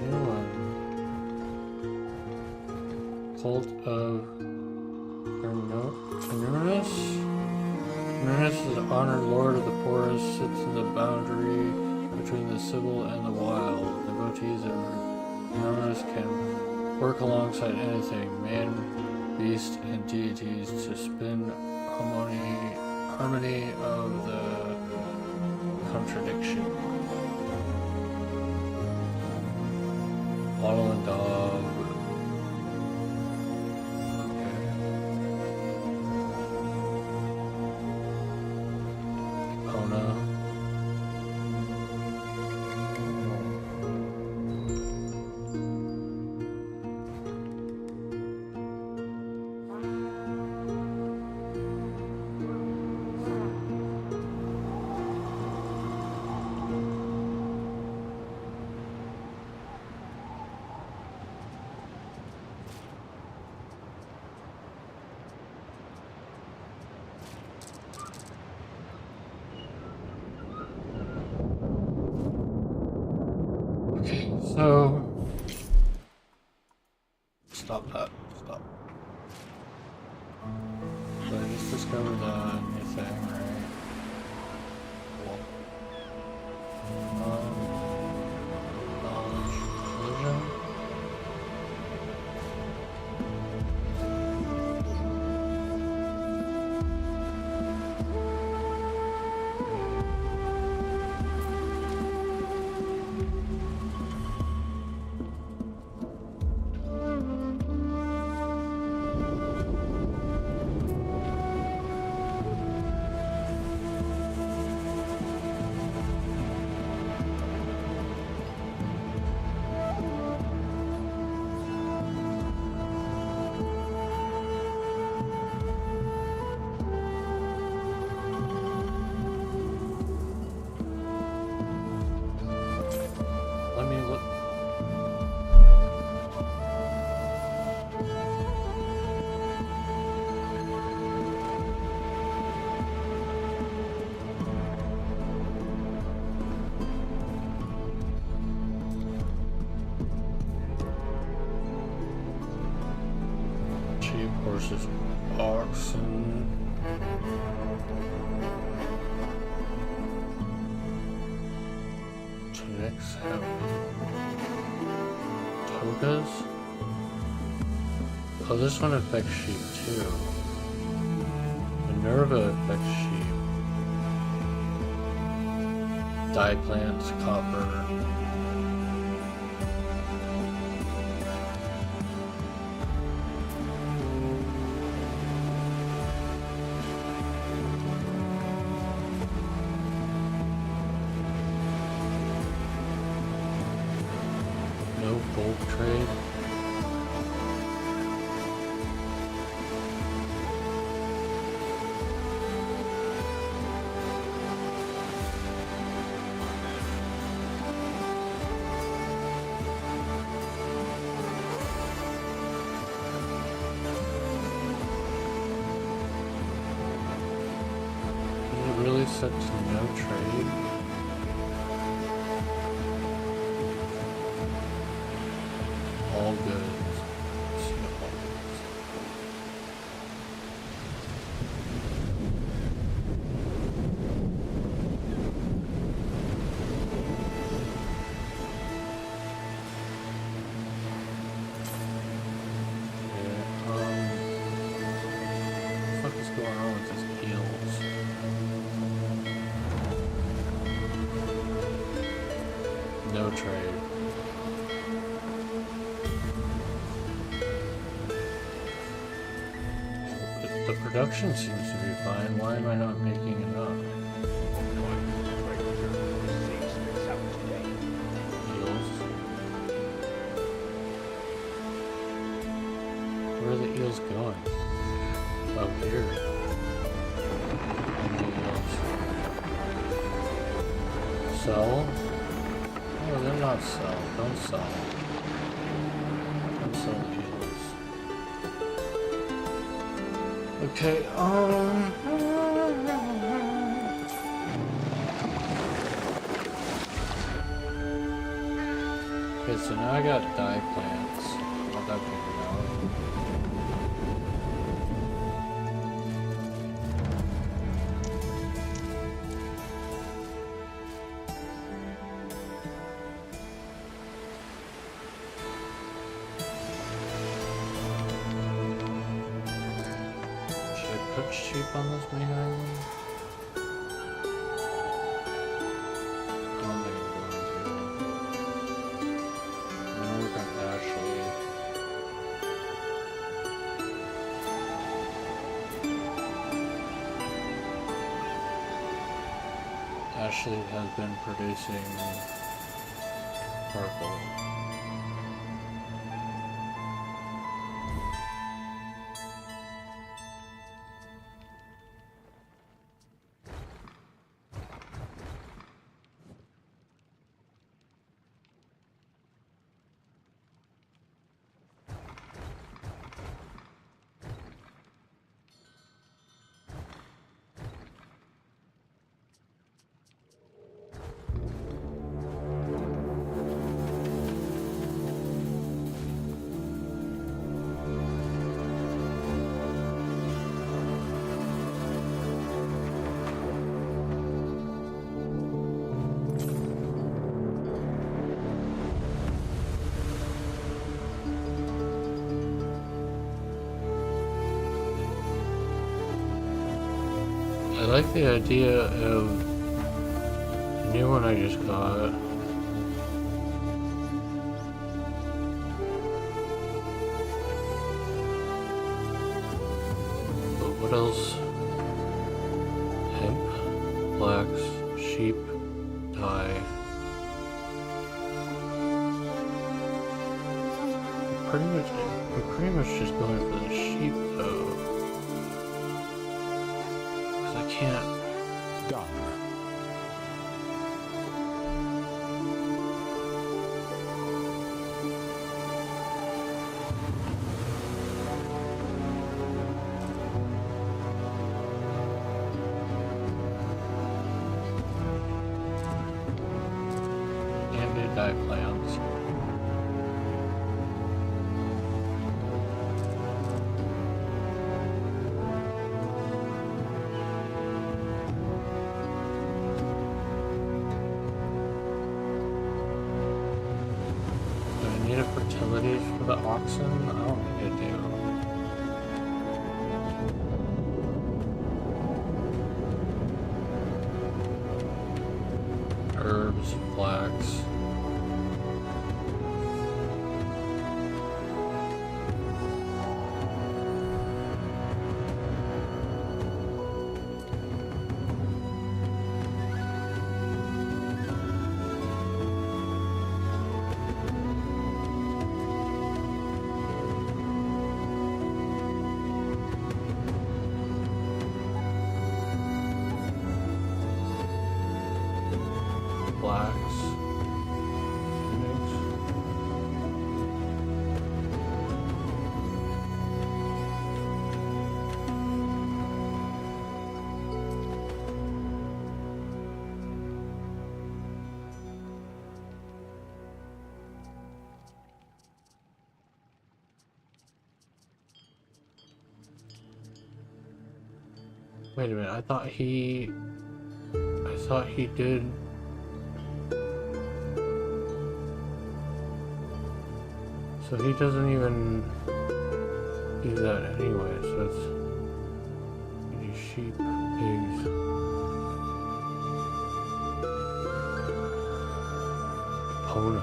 new one. Cult of Ternurus? Ternurus is the honored lord of the forest, sits in the boundary between the civil and the wild. Devotees of Ternurus can work alongside anything, man, beast, and deities to spin harmony of the contradiction. Bottle and dog. Okay. Kona. So, stop that. Stop. So I just discovered a new thing, right? Cool. Knowledge collision. Let me look. Sheep, horses, oxen. Tunics have togas. Oh, this one affects sheep too. Minerva affects sheep. Dye plants, copper. No bulk trade. set to no trade. All goods. See all goods. What the fuck is going on with these eels? No trade. The production seems to be fine. Why am I not making enough? Eels. Where are the eels going? Up here. And the eels. Sell? Oh, they're not sell. Don't sell. Don't sell the eels. Okay, okay, so now I got dye plants. Got that figured out. Put sheep on this main island? I don't think I'm going to. I'm gonna work on Ashley. Ashley has been producing purple. I like the idea of the new one I just got. But what else? Hemp, flax, sheep, dye. We're pretty much just going for the sheep though. I can't. Done. Can't do dye plants. Fertility for the oxen? I don't think I do. Herbs, flax. Flax. Wait a minute, I thought he did. So he doesn't even do that anyway, so it's sheep, pigs. Pona.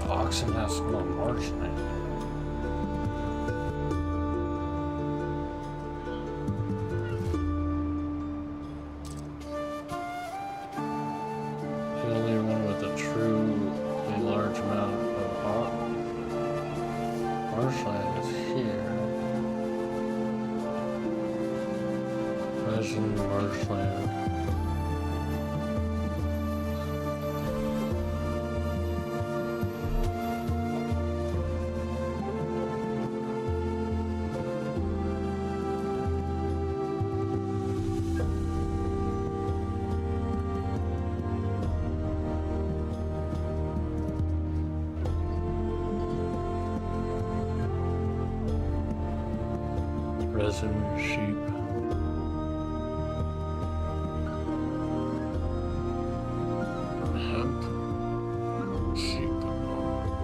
Oxen has some more marshland. The only one with a truly large amount of marshland is here. Resin marshland. Resin, sheep. Hemp. Sheep. Oh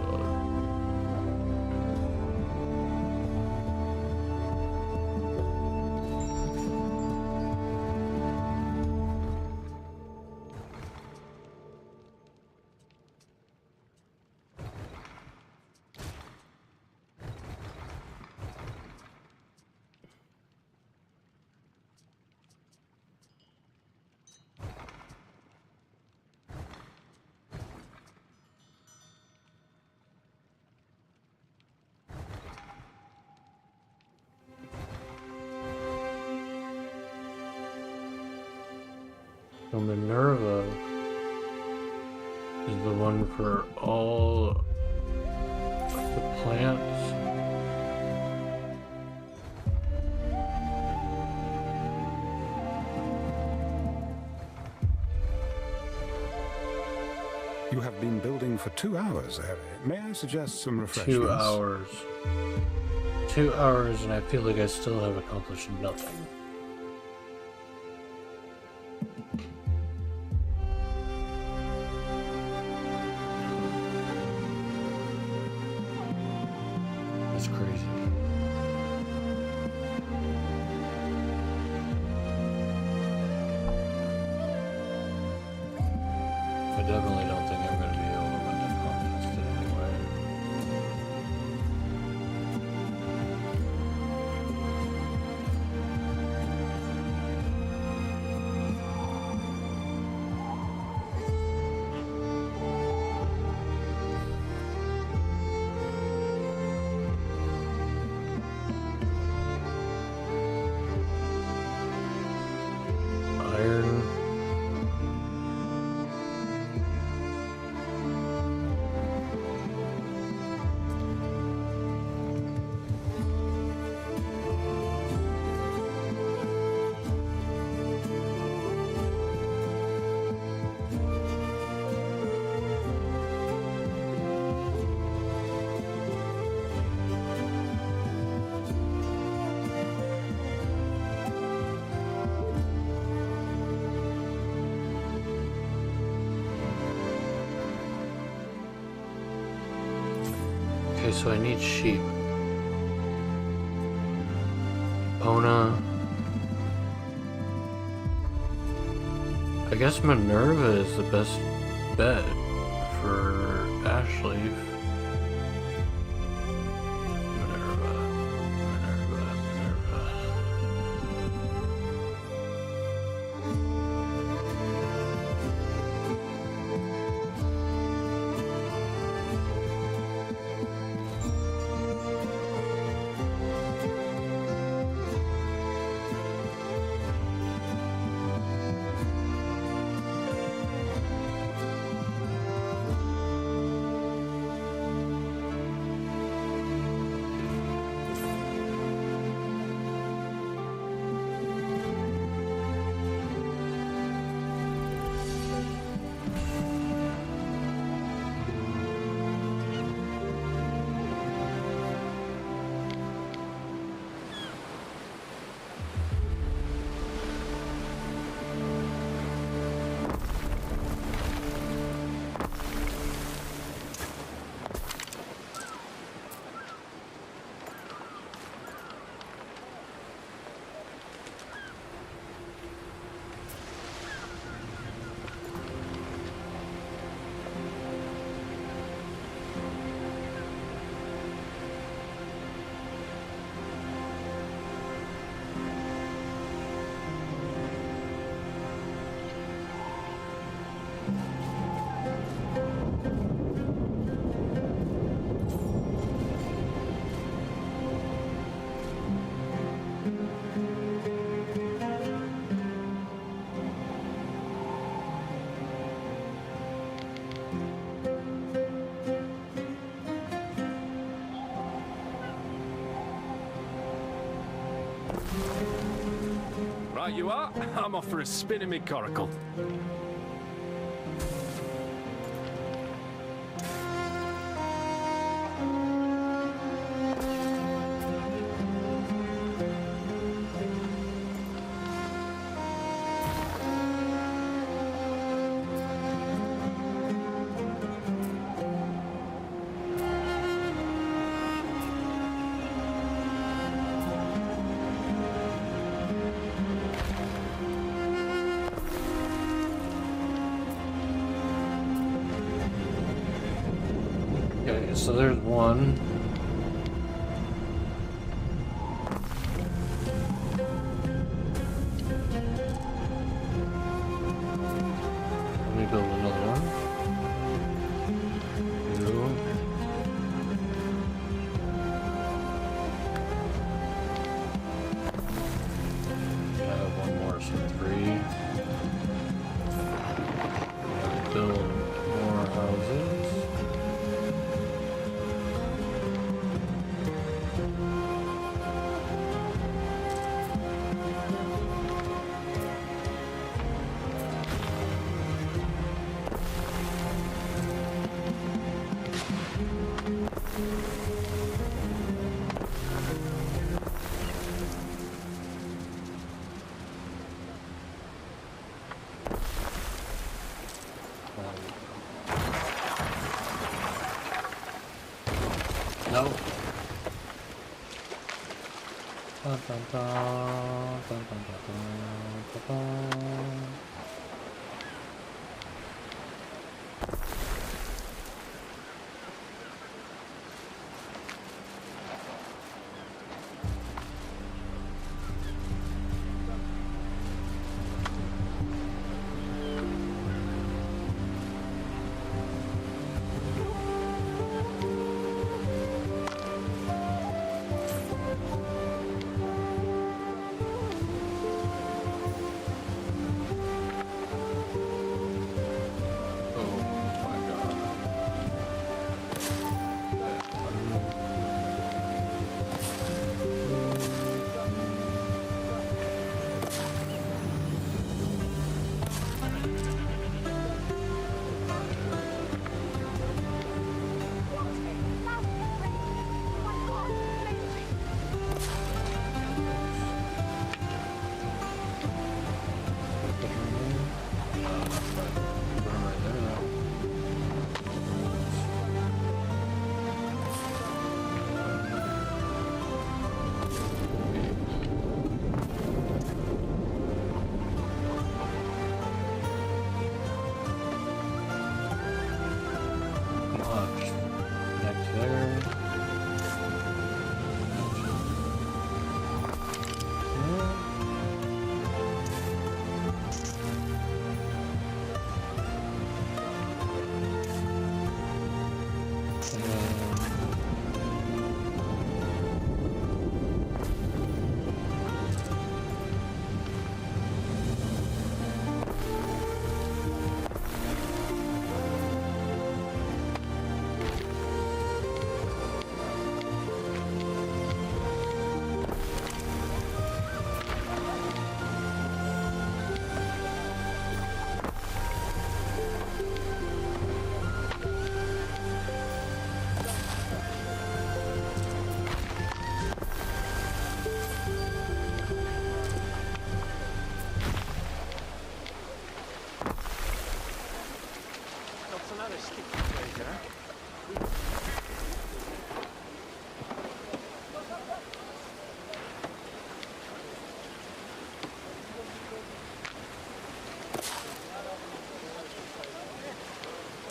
god. So Minerva is the one for all the plants. You have been building for 2 hours, Harry. May I suggest some refreshments? 2 hours. 2 hours, and I feel like I still have accomplished nothing. That's crazy. I definitely don't think I'm going to be able to win that contest anyway. Iron. Okay, so I need sheep. Pona. I guess Minerva is the best bet for Ashleaf. Minerva. Right you are. I'm off for a spin in my coracle. Okay, so there's one. Let me build another one. Two. I have one more, so 3. Build more houses. No. Dun, dun, dun, dun, dun, dun, dun, dun.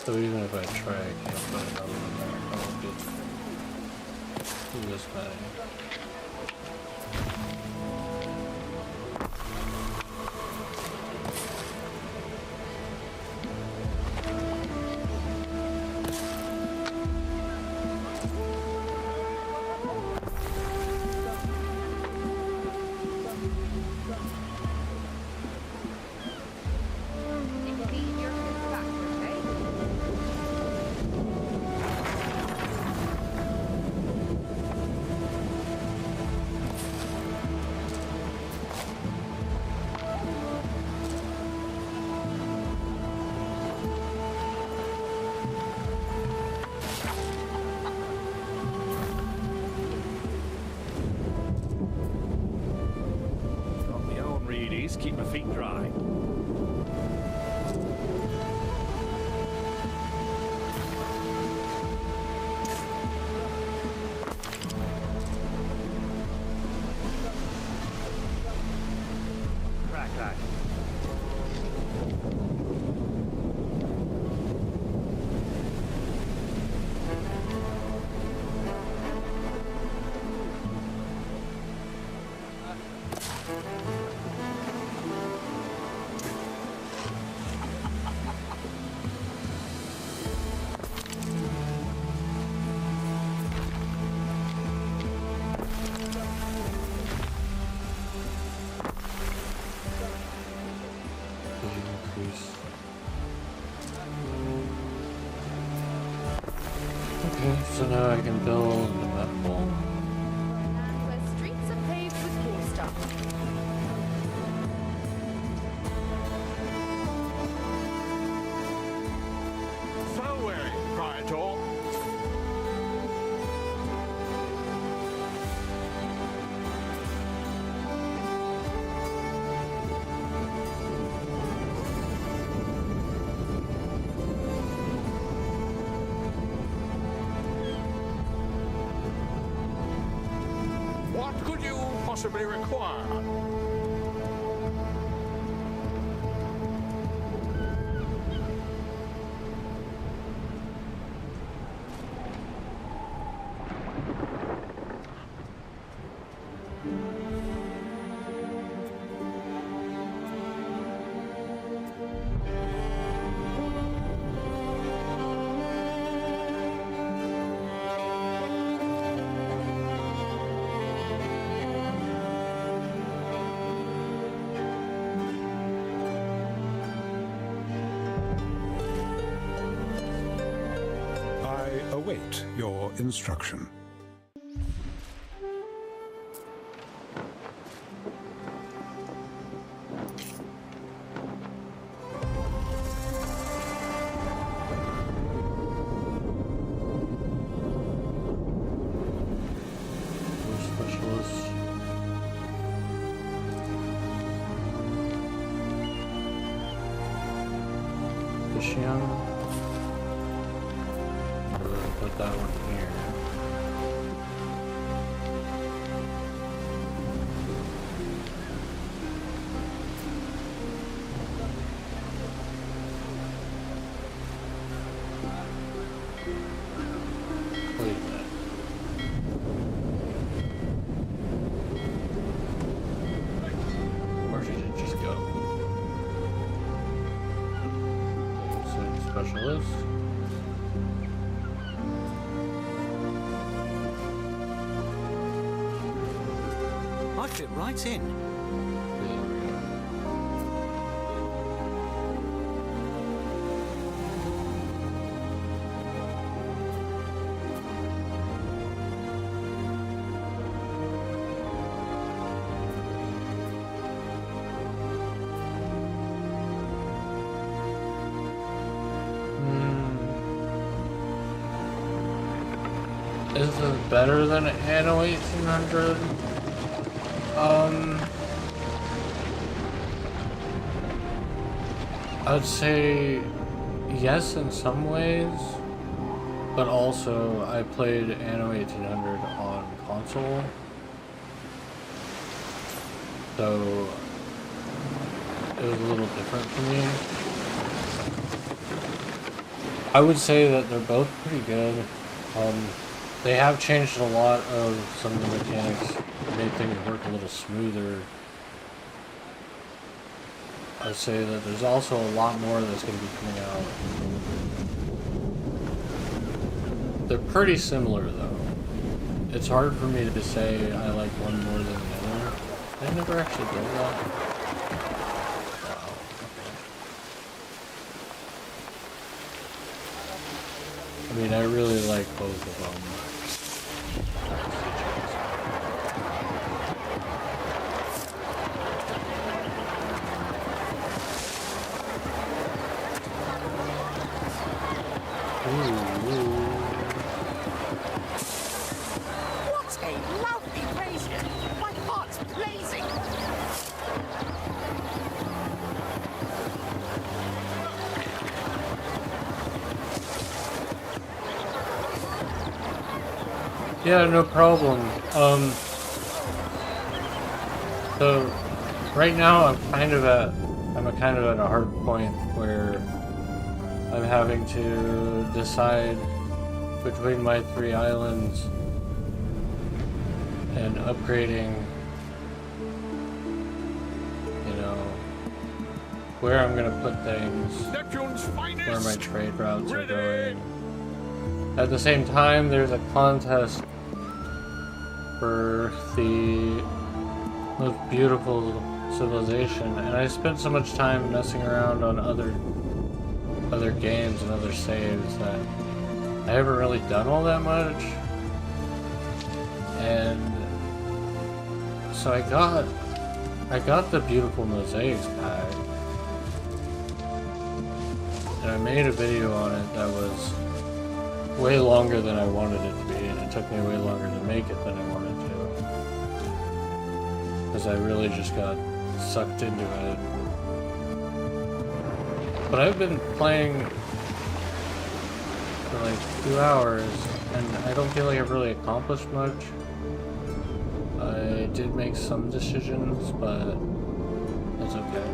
So even if I try, I can't put another one there. I'll get this many. keep my feet dry. Crack that. Increase. Okay, so now I can build the medical. And where streets are paved with cool stuff. So weary, Praetor. What could you possibly require? I await your instruction. Specialist. Fishing. Put that one here. Wait a minute. Where did it just go? So specialist. I fit right in. There we go. Is it better than Anno 1800? I'd say yes in some ways, but also I played Anno 1800 on console, so it was a little different for me. I would say that they're both pretty good. They have changed a lot of some of the mechanics, made things work a little smoother. I'd say that there's also a lot more that's going to be coming out. They're pretty similar though. It's hard for me to say I like one more than the other. I never actually did that. Wow. Okay. I mean, I really like both of them. What a lovely brazier! My heart's blazing! Yeah, no problem. So right now I'm kind of at a hard point where I'm having to decide between my 3 islands and upgrading, you know, where I'm gonna put things, where my trade routes are going. At the same time, there's a contest for the most beautiful civilization, and I spent so much time messing around on other games and other saves that I haven't really done all that much. And so I got the beautiful mosaics pack, and I made a video on it that was way longer than I wanted it to be, and it took me way longer to make it than I wanted to, because I really just got sucked into it. But I've been playing for like 2 hours, and I don't feel like I've really accomplished much. I did make some decisions, but that's okay.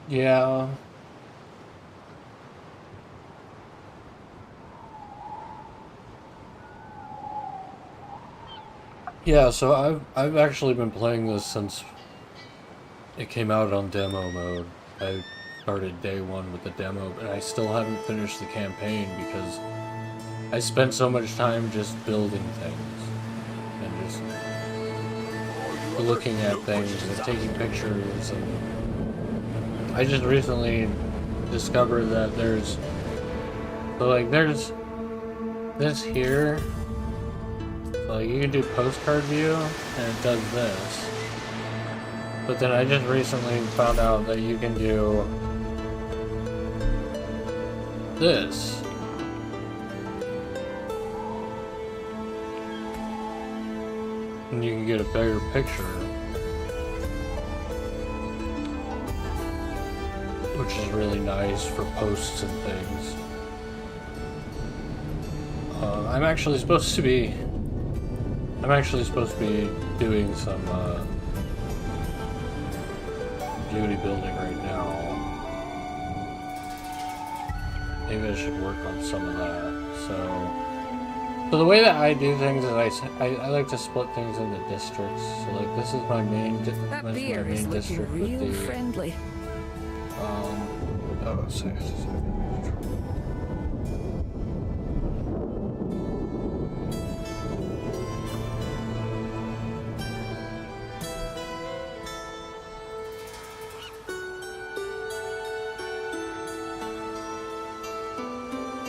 Yeah. Yeah, so I've actually been playing this since it came out on demo mode. I started day 1 with the demo, but I still haven't finished the campaign because I spent so much time just building things and just looking at things and taking pictures. And I just recently discovered that there's this here. So like you can do postcard view and it does this. But then I just recently found out that you can do this. And you can get a bigger picture. Which is really nice for posts and things. I'm actually supposed to be doing some beauty building right now. Maybe I should work on some of that. So the way that I do things is I like to split things into districts. So like this is my main district real with the friendly. oh, sorry.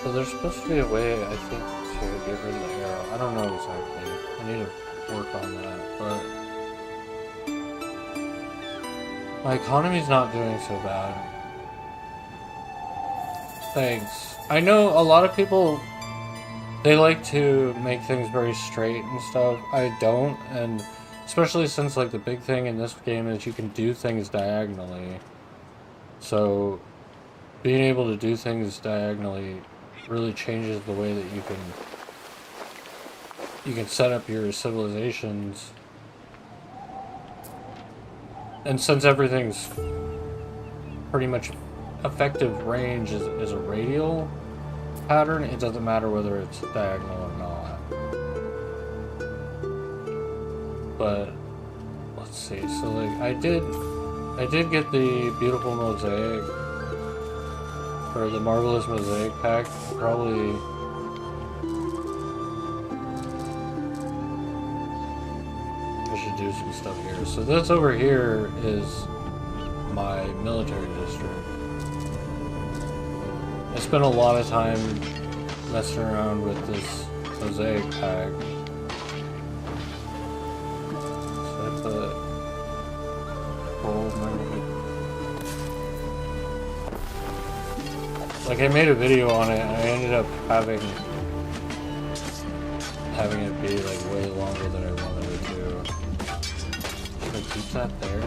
So there's supposed to be a way, I think, to get rid of the arrow. I don't know exactly. I need to work on that, but my economy's not doing so bad. Thanks. I know a lot of people, they like to make things very straight and stuff. I don't, and especially since like the big thing in this game is you can do things diagonally. So being able to do things diagonally really changes the way that you can set up your civilizations. And since everything's pretty much effective range is a radial pattern, it doesn't matter whether it's diagonal or not. But let's see, so like I did get the beautiful mosaic or the marvelous mosaic pack. Probably I should do some stuff here. So this over here is my military district. I spent a lot of time messing around with this mosaic pack. So I put gold memory. Like I made a video on it and I ended up having it be like way longer than I wanted it to. I keep What's that there?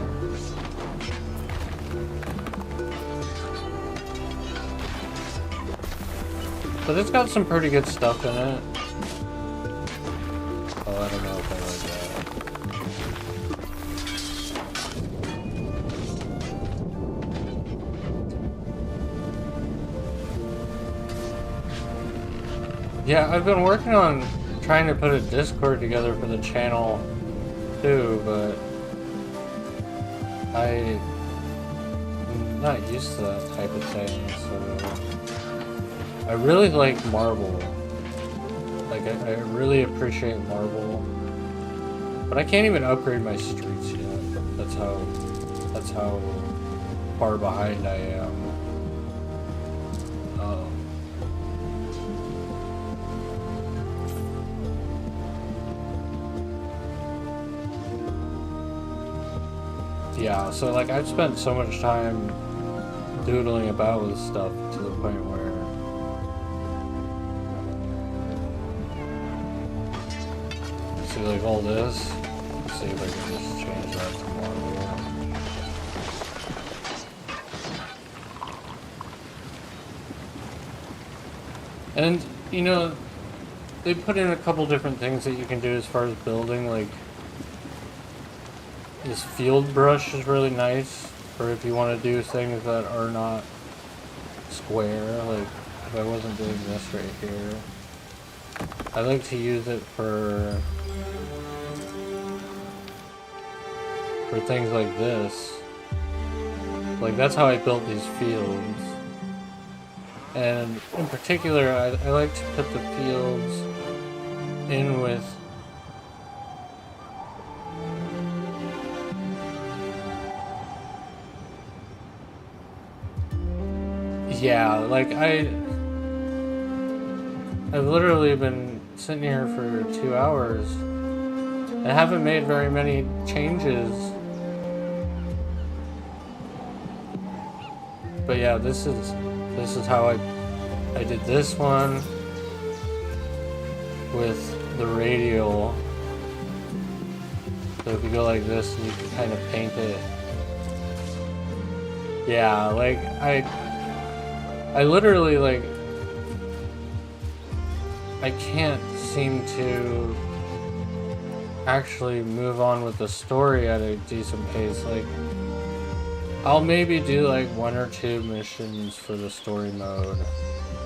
But it's got some pretty good stuff in it. Oh, I don't know if I like that. Yeah, I've been working on trying to put a Discord together for the channel too, but I'm not used to that type of thing, so I really like marble. Like, I really appreciate marble, but I can't even upgrade my streets yet. That's how far behind I am. Yeah, so like I've spent so much time doodling about with stuff to the point where see, like all this. Let's see if I can just change that to marble. And you know, they put in a couple different things that you can do as far as building, like this field brush is really nice for if you want to do things that are not square, like if I wasn't doing this right here. I like to use it for things like this. Like that's how I built these fields. And in particular, I like to put the fields in with yeah, like I've literally been sitting here for 2 hours. I haven't made very many changes. But yeah, this is how I did this one with the radial. So if you go like this, you can kind of paint it. Yeah, like I literally, like, I can't seem to actually move on with the story at a decent pace. Like, I'll maybe do like 1 or 2 missions for the story mode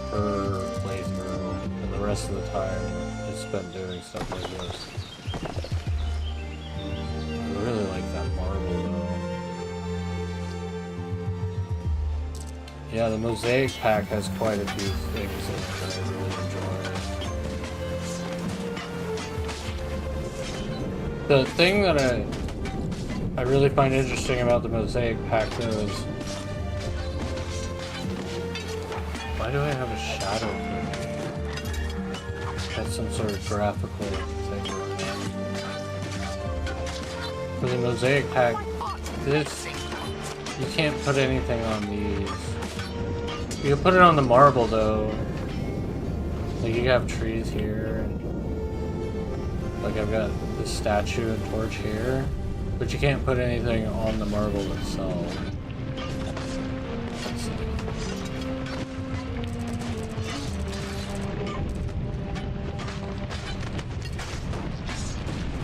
per playthrough, and the rest of the time it's spent doing stuff like this. I really like that marble though. Yeah, the mosaic pack has quite a few things in it that I really enjoy. The thing that I really find interesting about the mosaic pack though is, why do I have a shadow here? That's some sort of graphical thing going on. For the mosaic pack, this, you can't put anything on these. You can put it on the marble though. Like you have trees here, and like I've got this statue and torch here, but you can't put anything on the marble itself. Let's see.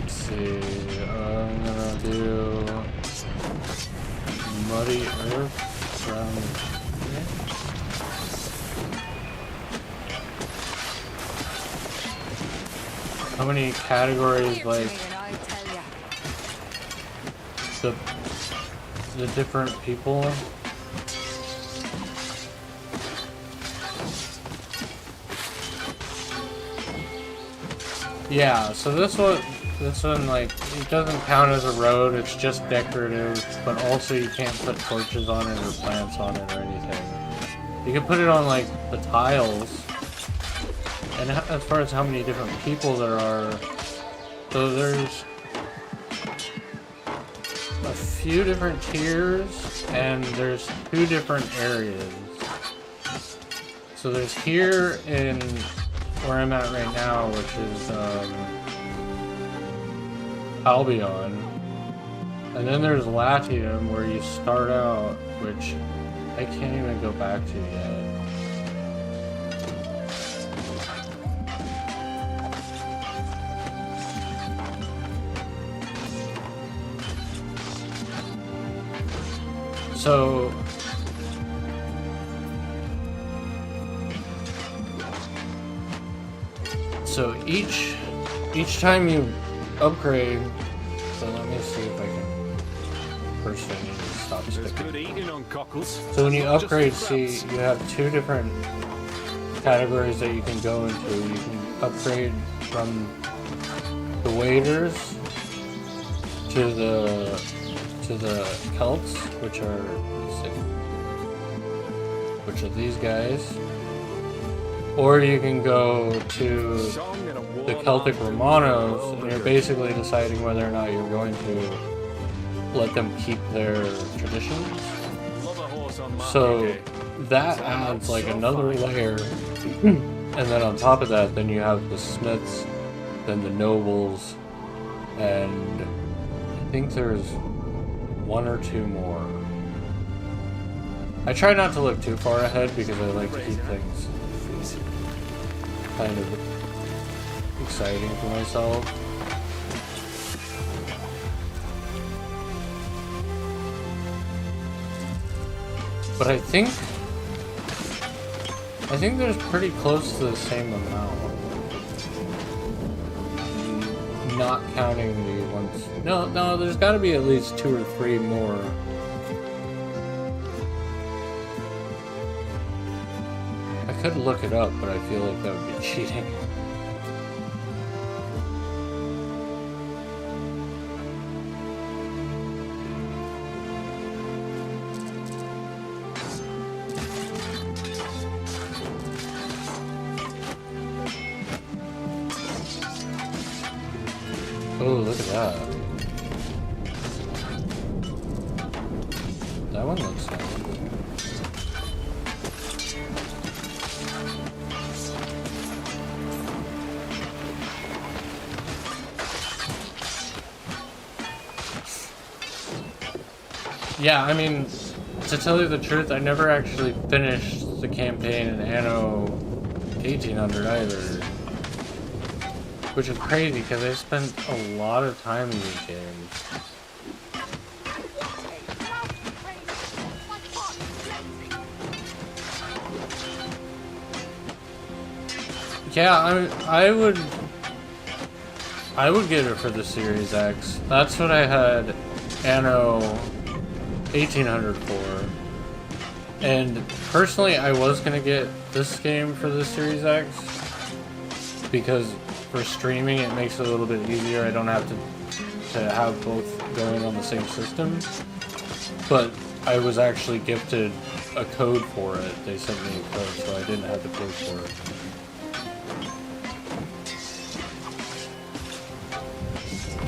Let's see. I'm gonna do muddy earth around here. How many categories, like the different people? Yeah, so this one like it doesn't count as a road, it's just decorative, but also you can't put torches on it or plants on it or anything. You can put it on like the tiles. And as far as how many different people there are, so there's a few different tiers, and there's 2 different areas. So there's here in where I'm at right now, which is Albion, And then there's Latium, where you start out, which I can't even go back to yet. So each time you upgrade, so let me see if I can. First I need to stop There's sticking. good eating on Cockles. So when you upgrade, see, you have two different categories that you can go into. You can upgrade from the waiters to the Celts, which are these guys, or you can go to the Celtic Romanos, and you're basically deciding whether or not you're going to let them keep their traditions. So that adds like another layer, and then on top of that, then you have the smiths, then the nobles, and I think there's one or two more. I try not to look too far ahead because I like to keep things kind of exciting for myself. But I think there's pretty close to the same amount. Not counting the ones. No, there's got to be at least 2 or 3 more. I could look it up, but I feel like that would be cheating. Oh, look at that. That one looks nice. Yeah, I mean, to tell you the truth, I never actually finished the campaign in Anno 1800 either. Which is crazy, because I spent a lot of time in these games. Yeah, I would get it for the Series X. That's what I had Anno 1800 for. And personally, I was gonna get this game for the Series X because for streaming it makes it a little bit easier. I don't have to have both going on the same system. But I was actually gifted a code for it. They sent me a code, so I didn't have to pay for it.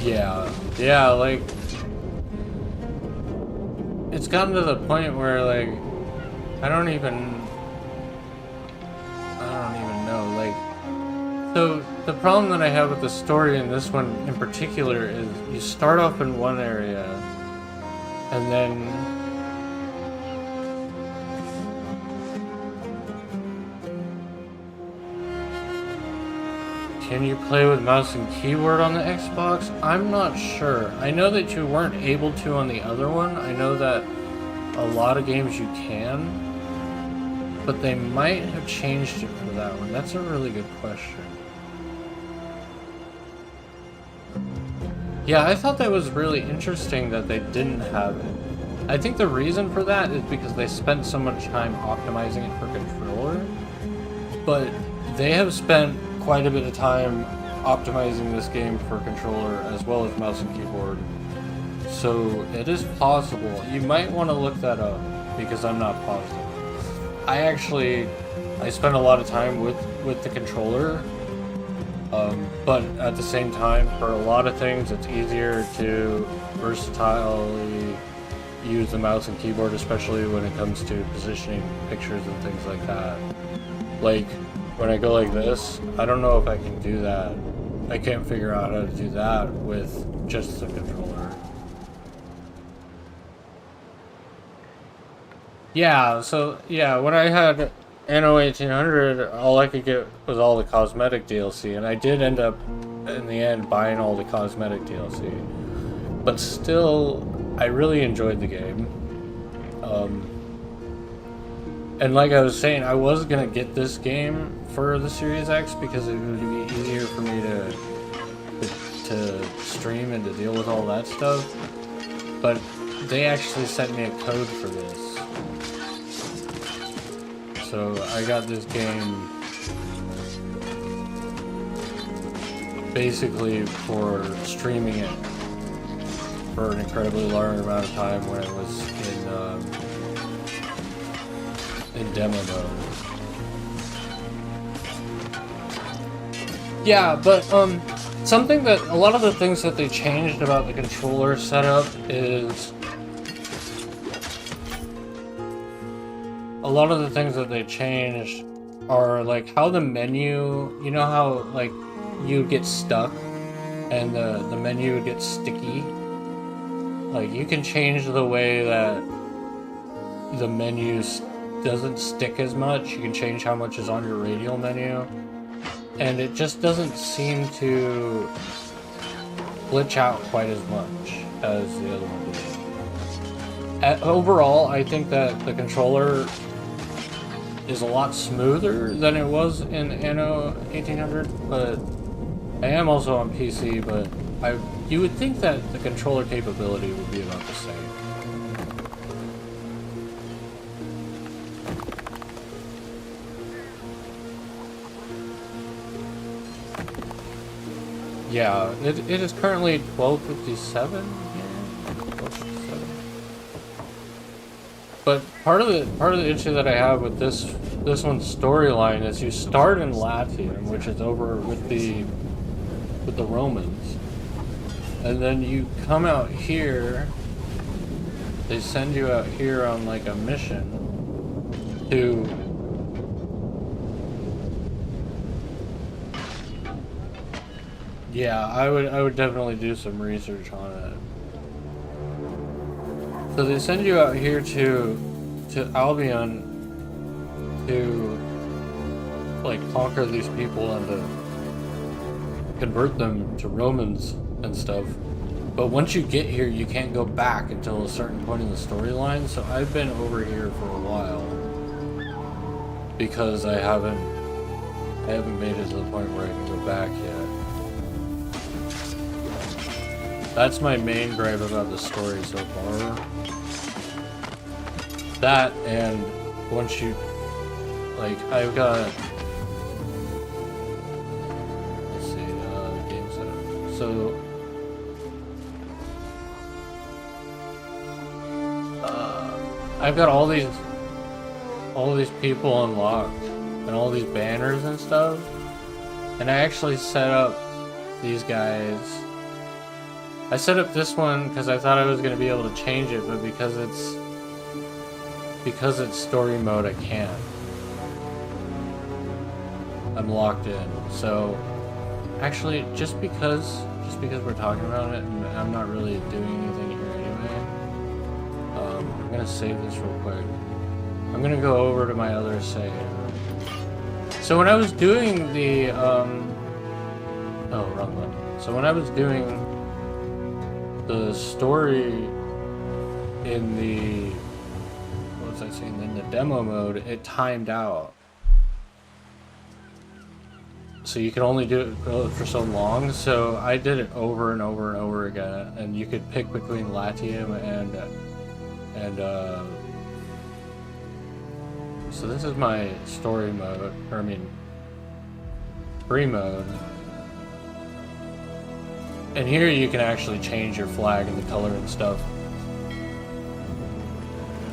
Yeah, like, it's gotten to the point where, like, I don't even know, like, so the problem that I have with the story in this one in particular is you start off in one area, and then can you play with mouse and keyboard on the Xbox? I'm not sure. I know that you weren't able to on the other one. I know that a lot of games you can, but they might have changed it for that one. That's a really good question. Yeah, I thought that was really interesting that they didn't have it. I think the reason for that is because they spent so much time optimizing it for controller, but they have spent quite a bit of time optimizing this game for controller as well as mouse and keyboard. So it is possible. You might want to look that up because I'm not positive. I spent a lot of time with the controller, but at the same time, for a lot of things, it's easier to versatilely use the mouse and keyboard, especially when it comes to positioning pictures and things like that. Like, when I go like this, I don't know if I can do that. I can't figure out how to do that with just the controller. Yeah, so yeah, when I had Anno 1800, all I could get was all the cosmetic DLC, and I did end up, in the end, buying all the cosmetic DLC. But still, I really enjoyed the game. And like I was saying, I was gonna get this game for the Series X because it would be easier for me to stream and to deal with all that stuff. But they actually sent me a code for this. So I got this game basically for streaming it for an incredibly large amount of time when it was in demo mode. Yeah, but something that a lot of the things that they changed about the controller setup is a lot of the things that they changed are like how the menu, you know how like you get stuck and the menu would get sticky. Like you can change the way that the menu doesn't stick as much. You can change how much is on your radial menu, and it just doesn't seem to glitch out quite as much as the other one did. Overall, I think that the controller is a lot smoother than it was in Anno 1800, but I am also on PC, but you would think that the controller capability would be about the same. Yeah, it is currently 12:57 here. 12:57. But part of the issue that I have with this one's storyline is you start in Latium, which is over with the Romans, and then you come out here. They send you out here on like a mission to yeah, I would definitely do some research on it. So they send you out here to Albion to like conquer these people and to convert them to Romans and stuff. But once you get here, you can't go back until a certain point in the storyline. So I've been over here for a while because I haven't made it to the point where I can go back yet. That's my main gripe about the story so far. That, and once you, like, I've got, let's see, game setup. So, I've got all these people unlocked, and all these banners and stuff, and I actually set up these guys. I set up this one because I thought I was going to be able to change it, but because it's story mode, I can't. I'm locked in. So, actually, just because we're talking about it, and I'm not really doing anything here anyway, I'm gonna save this real quick. I'm gonna go over to my other save. So when I was doing the oh, wrong button. So when I was doing the story in the, what was I saying, in the demo mode, it timed out. So you can only do it for so long, so I did it over and over and over again, and you could pick between Latium and so this is my story mode, or I mean, free mode. And here you can actually change your flag and the color and stuff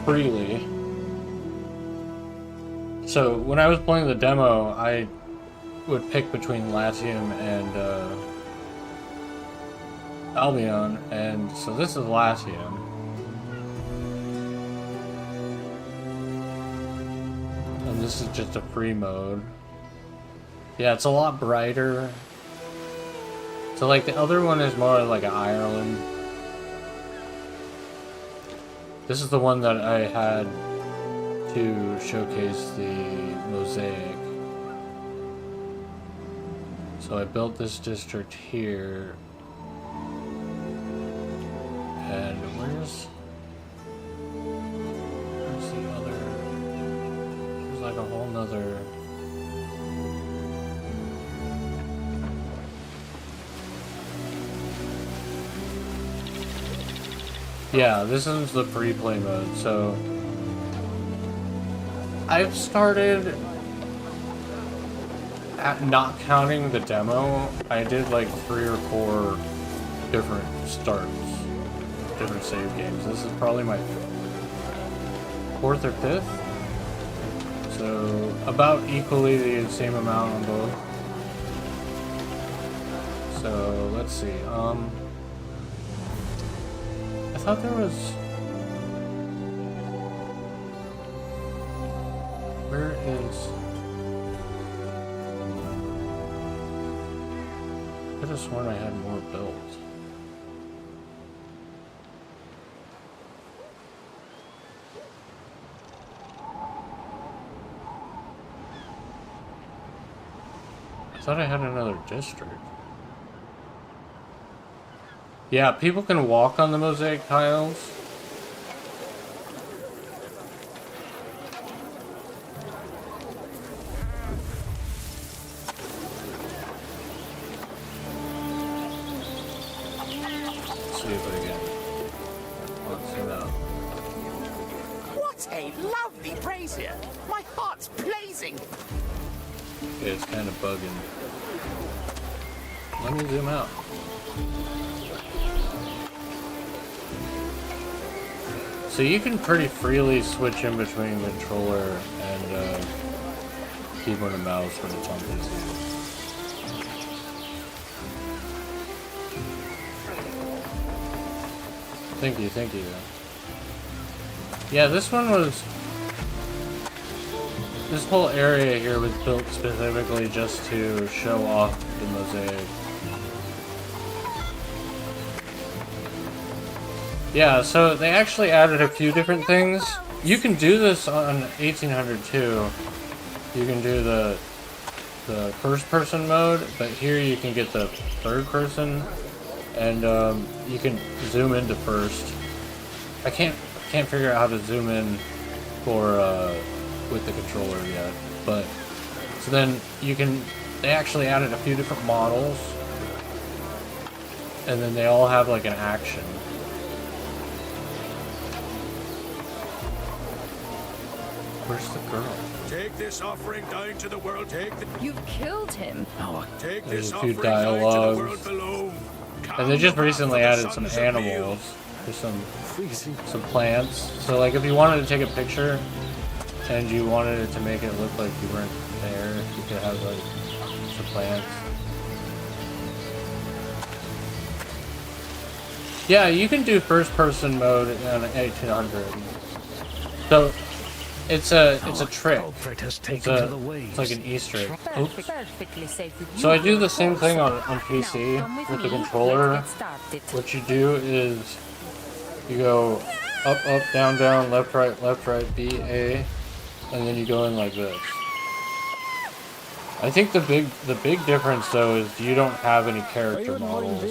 freely. So when I was playing the demo, I would pick between Latium and Albion, and so this is Latium. And this is just a free mode. Yeah, it's a lot brighter. So like the other one is more like an Ireland. This is the one that I had to showcase the mosaic. So I built this district here. And where's the other? There's like a whole nother. Yeah, this is the pre-play mode, so I've started, not counting the demo, I did like 3 or 4 different starts, different save games. This is probably my 4th or 5th, so about equally the same amount on both. So let's see, I thought there was... Where is... I could have sworn I had more built. I thought I had another district. Yeah, people can walk on the mosaic tiles. Let's see if I can. Let's see that. What a lovely brazier! My heart's blazing! Okay, it's kind of bugging. Let me zoom out. So you can pretty freely switch in between controller and keyboard and mouse when it's on PC. Thank you, thank you. Yeah, this whole area here was built specifically just to show off the mosaic. Yeah, so they actually added a few different things. You can do this on 1800 too. You can do the first person mode, but here you can get the third person, and you can zoom into first. I can't figure out how to zoom in for with the controller yet, but so then they actually added a few different models, and then they all have like an action. Where's the girl? Take this offering down to the world. You've killed him. Take There's this a few offering down to the dialogues. world below. And they just Come recently for the added some sons of animals. There's some plants. So like if you wanted to take a picture and you wanted it to make it look like you weren't there, you could have like some plants. Yeah, you can do first person mode on 1800. So it's a trick. It's like an Easter egg. Oops. Perfectly safe with you. So I do the same thing on PC with the controller. What you do is you go up, up, down, down, left, right, B, A, and then you go in like this. I think the big difference though is you don't have any character models.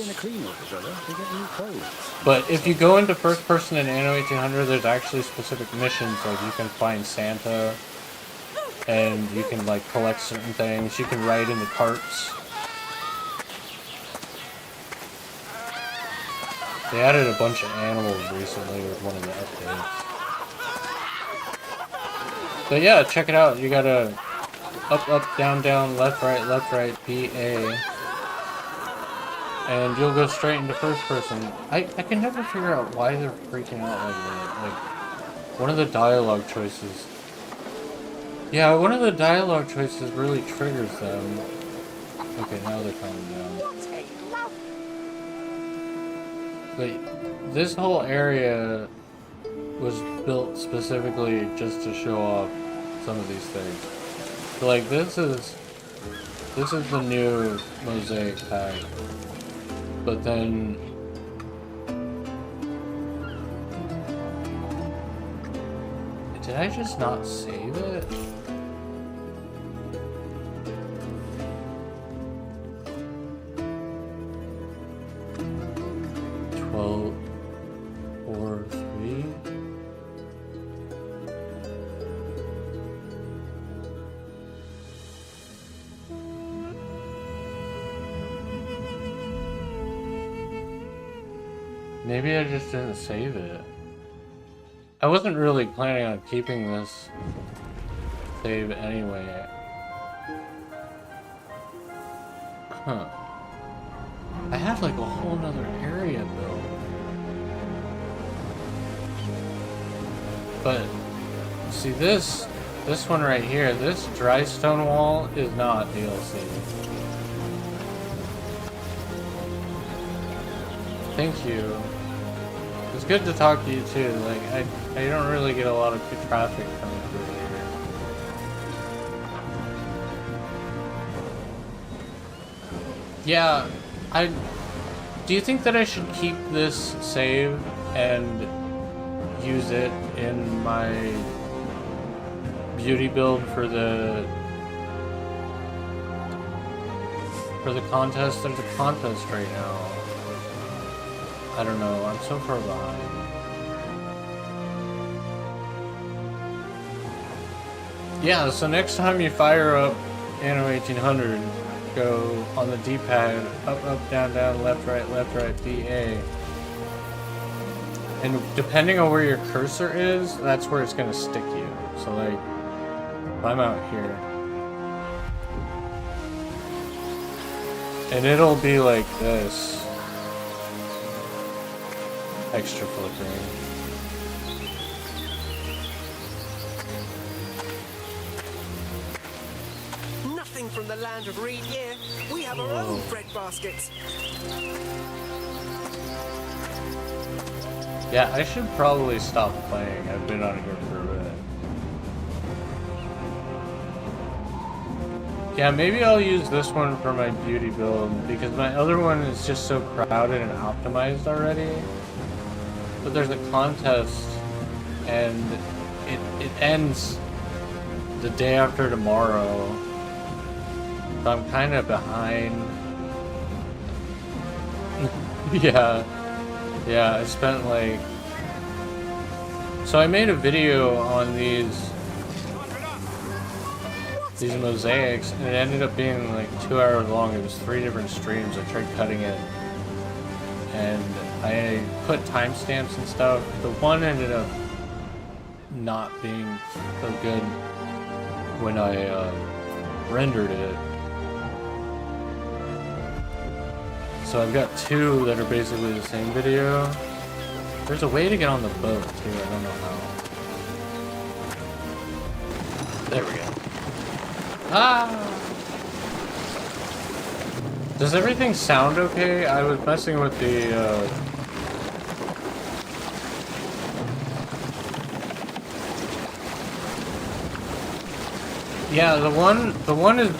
But if you go into first person in Anno 1800, there's actually specific missions, like you can find Santa, and you can like collect certain things. You can ride in the carts. They added a bunch of animals recently with one of the updates. But yeah, check it out. You gotta up, up, down, down, left, right, B, A. And you'll go straight into first person. I can never figure out why they're freaking out like that. Like, one of the dialogue choices. Yeah, one of the dialogue choices really triggers them. Okay, now they're calming down. But this whole area was built specifically just to show off some of these things. So like this is the new mosaic pack, but then it Did I just not save it? Maybe I just didn't save it. I wasn't really planning on keeping this save anyway. Huh. I had like a whole nother area built. But see this one right here, this dry stone wall is not DLC. Thank you. It's good to talk to you too. Like I don't really get a lot of good traffic coming through here. Yeah, do you think that I should keep this save and use it in my beauty build for the contest? There's a contest right now. I don't know, I'm so far behind. Yeah, so next time you fire up Anno 1800, go on the D-pad, up, up, down, down, left, right, DA. And depending on where your cursor is, that's where it's gonna stick you. So like, if I'm out here, and it'll be like this. Extra flickering. Nothing from the land of Reed here. We have our own bread baskets. Yeah, I should probably stop playing. I've been on here for a bit. Yeah, maybe I'll use this one for my beauty build because my other one is just so crowded and optimized already. But there's a contest, and it ends the day after tomorrow. So I'm kind of behind. Yeah, I spent like... So I made a video on these mosaics, and it ended up being like 2 hours long. It was 3 different streams. I tried cutting it, and I put timestamps and stuff. The one ended up not being so good when I rendered it. So I've got 2 that are basically the same video. There's a way to get on the boat too, I don't know how. There we go. Ah! Does everything sound okay? I was messing with the yeah, the one is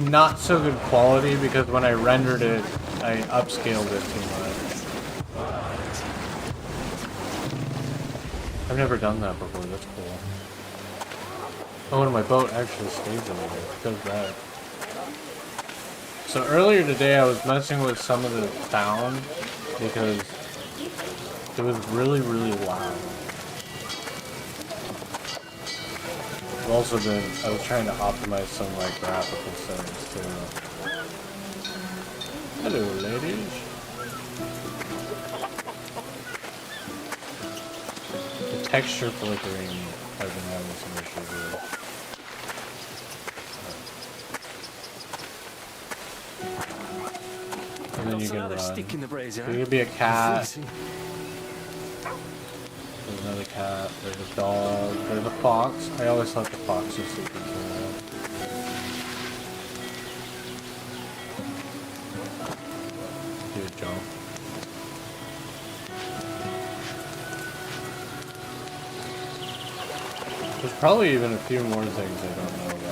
not so good quality because when I rendered it, I upscaled it too much. I've never done that before, that's cool. Oh, and my boat actually stays over there. It does that. So earlier today I was messing with some of the sound because it was really, really loud. I've also been, I was trying to optimize some of my graphical settings too. Hello, ladies. The texture flickering I've been having some issues with. And then you can run. Stick in the brazier. There could be a cat. There's another cat. There's a dog. There's a fox. I always thought the fox was super cool. Do a jump. There's probably even a few more things I don't know about.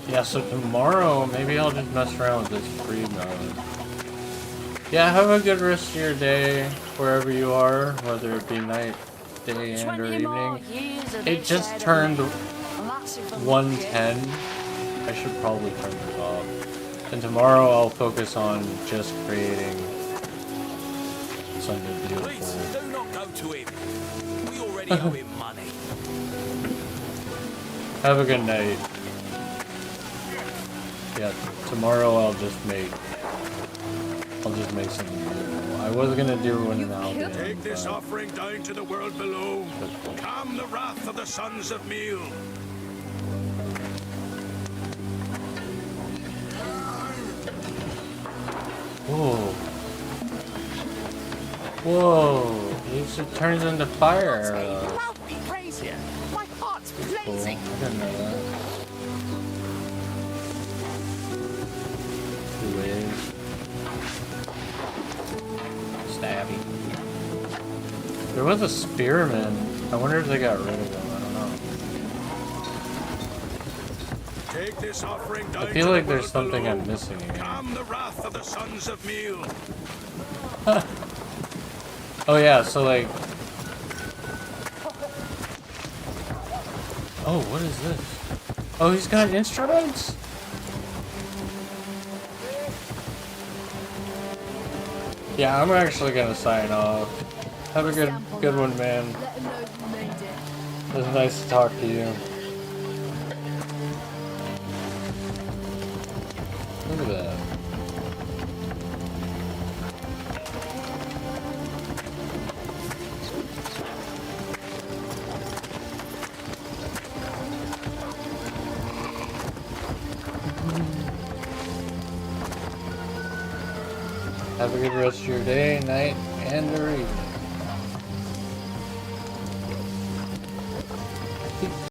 Yeah, so tomorrow, maybe I'll just mess around with this free mode. Yeah, have a good rest of your day, wherever you are, whether it be night, day, and or evening. It just turned 1:10. I should probably turn this off. And tomorrow I'll focus on just creating something beautiful. Please, do not go to him. We already owe him money. Have a good night. Yeah, tomorrow I'll just make something beautiful. I was gonna do an album. Take this offering down to the world below. Calm the wrath of the sons of Meal. Whoa. Whoa. He just turns into fire arrows. Loudly praise you. My heart's Cool. I blazing. didn't know that. 2 ways. Stabby. There was a spearman. I wonder if they got rid of him. I don't know. Take this offering down I feel to like the there's world something below. I'm missing here. Calm the wrath of the sons of Meal. Oh yeah, so like... Oh, what is this? Oh, he's got instruments? Yeah, I'm actually gonna sign off. Have a good one, man. Let him know you made it. It was nice to talk to you. Look at that. Have a good rest of your day, night, and or evening.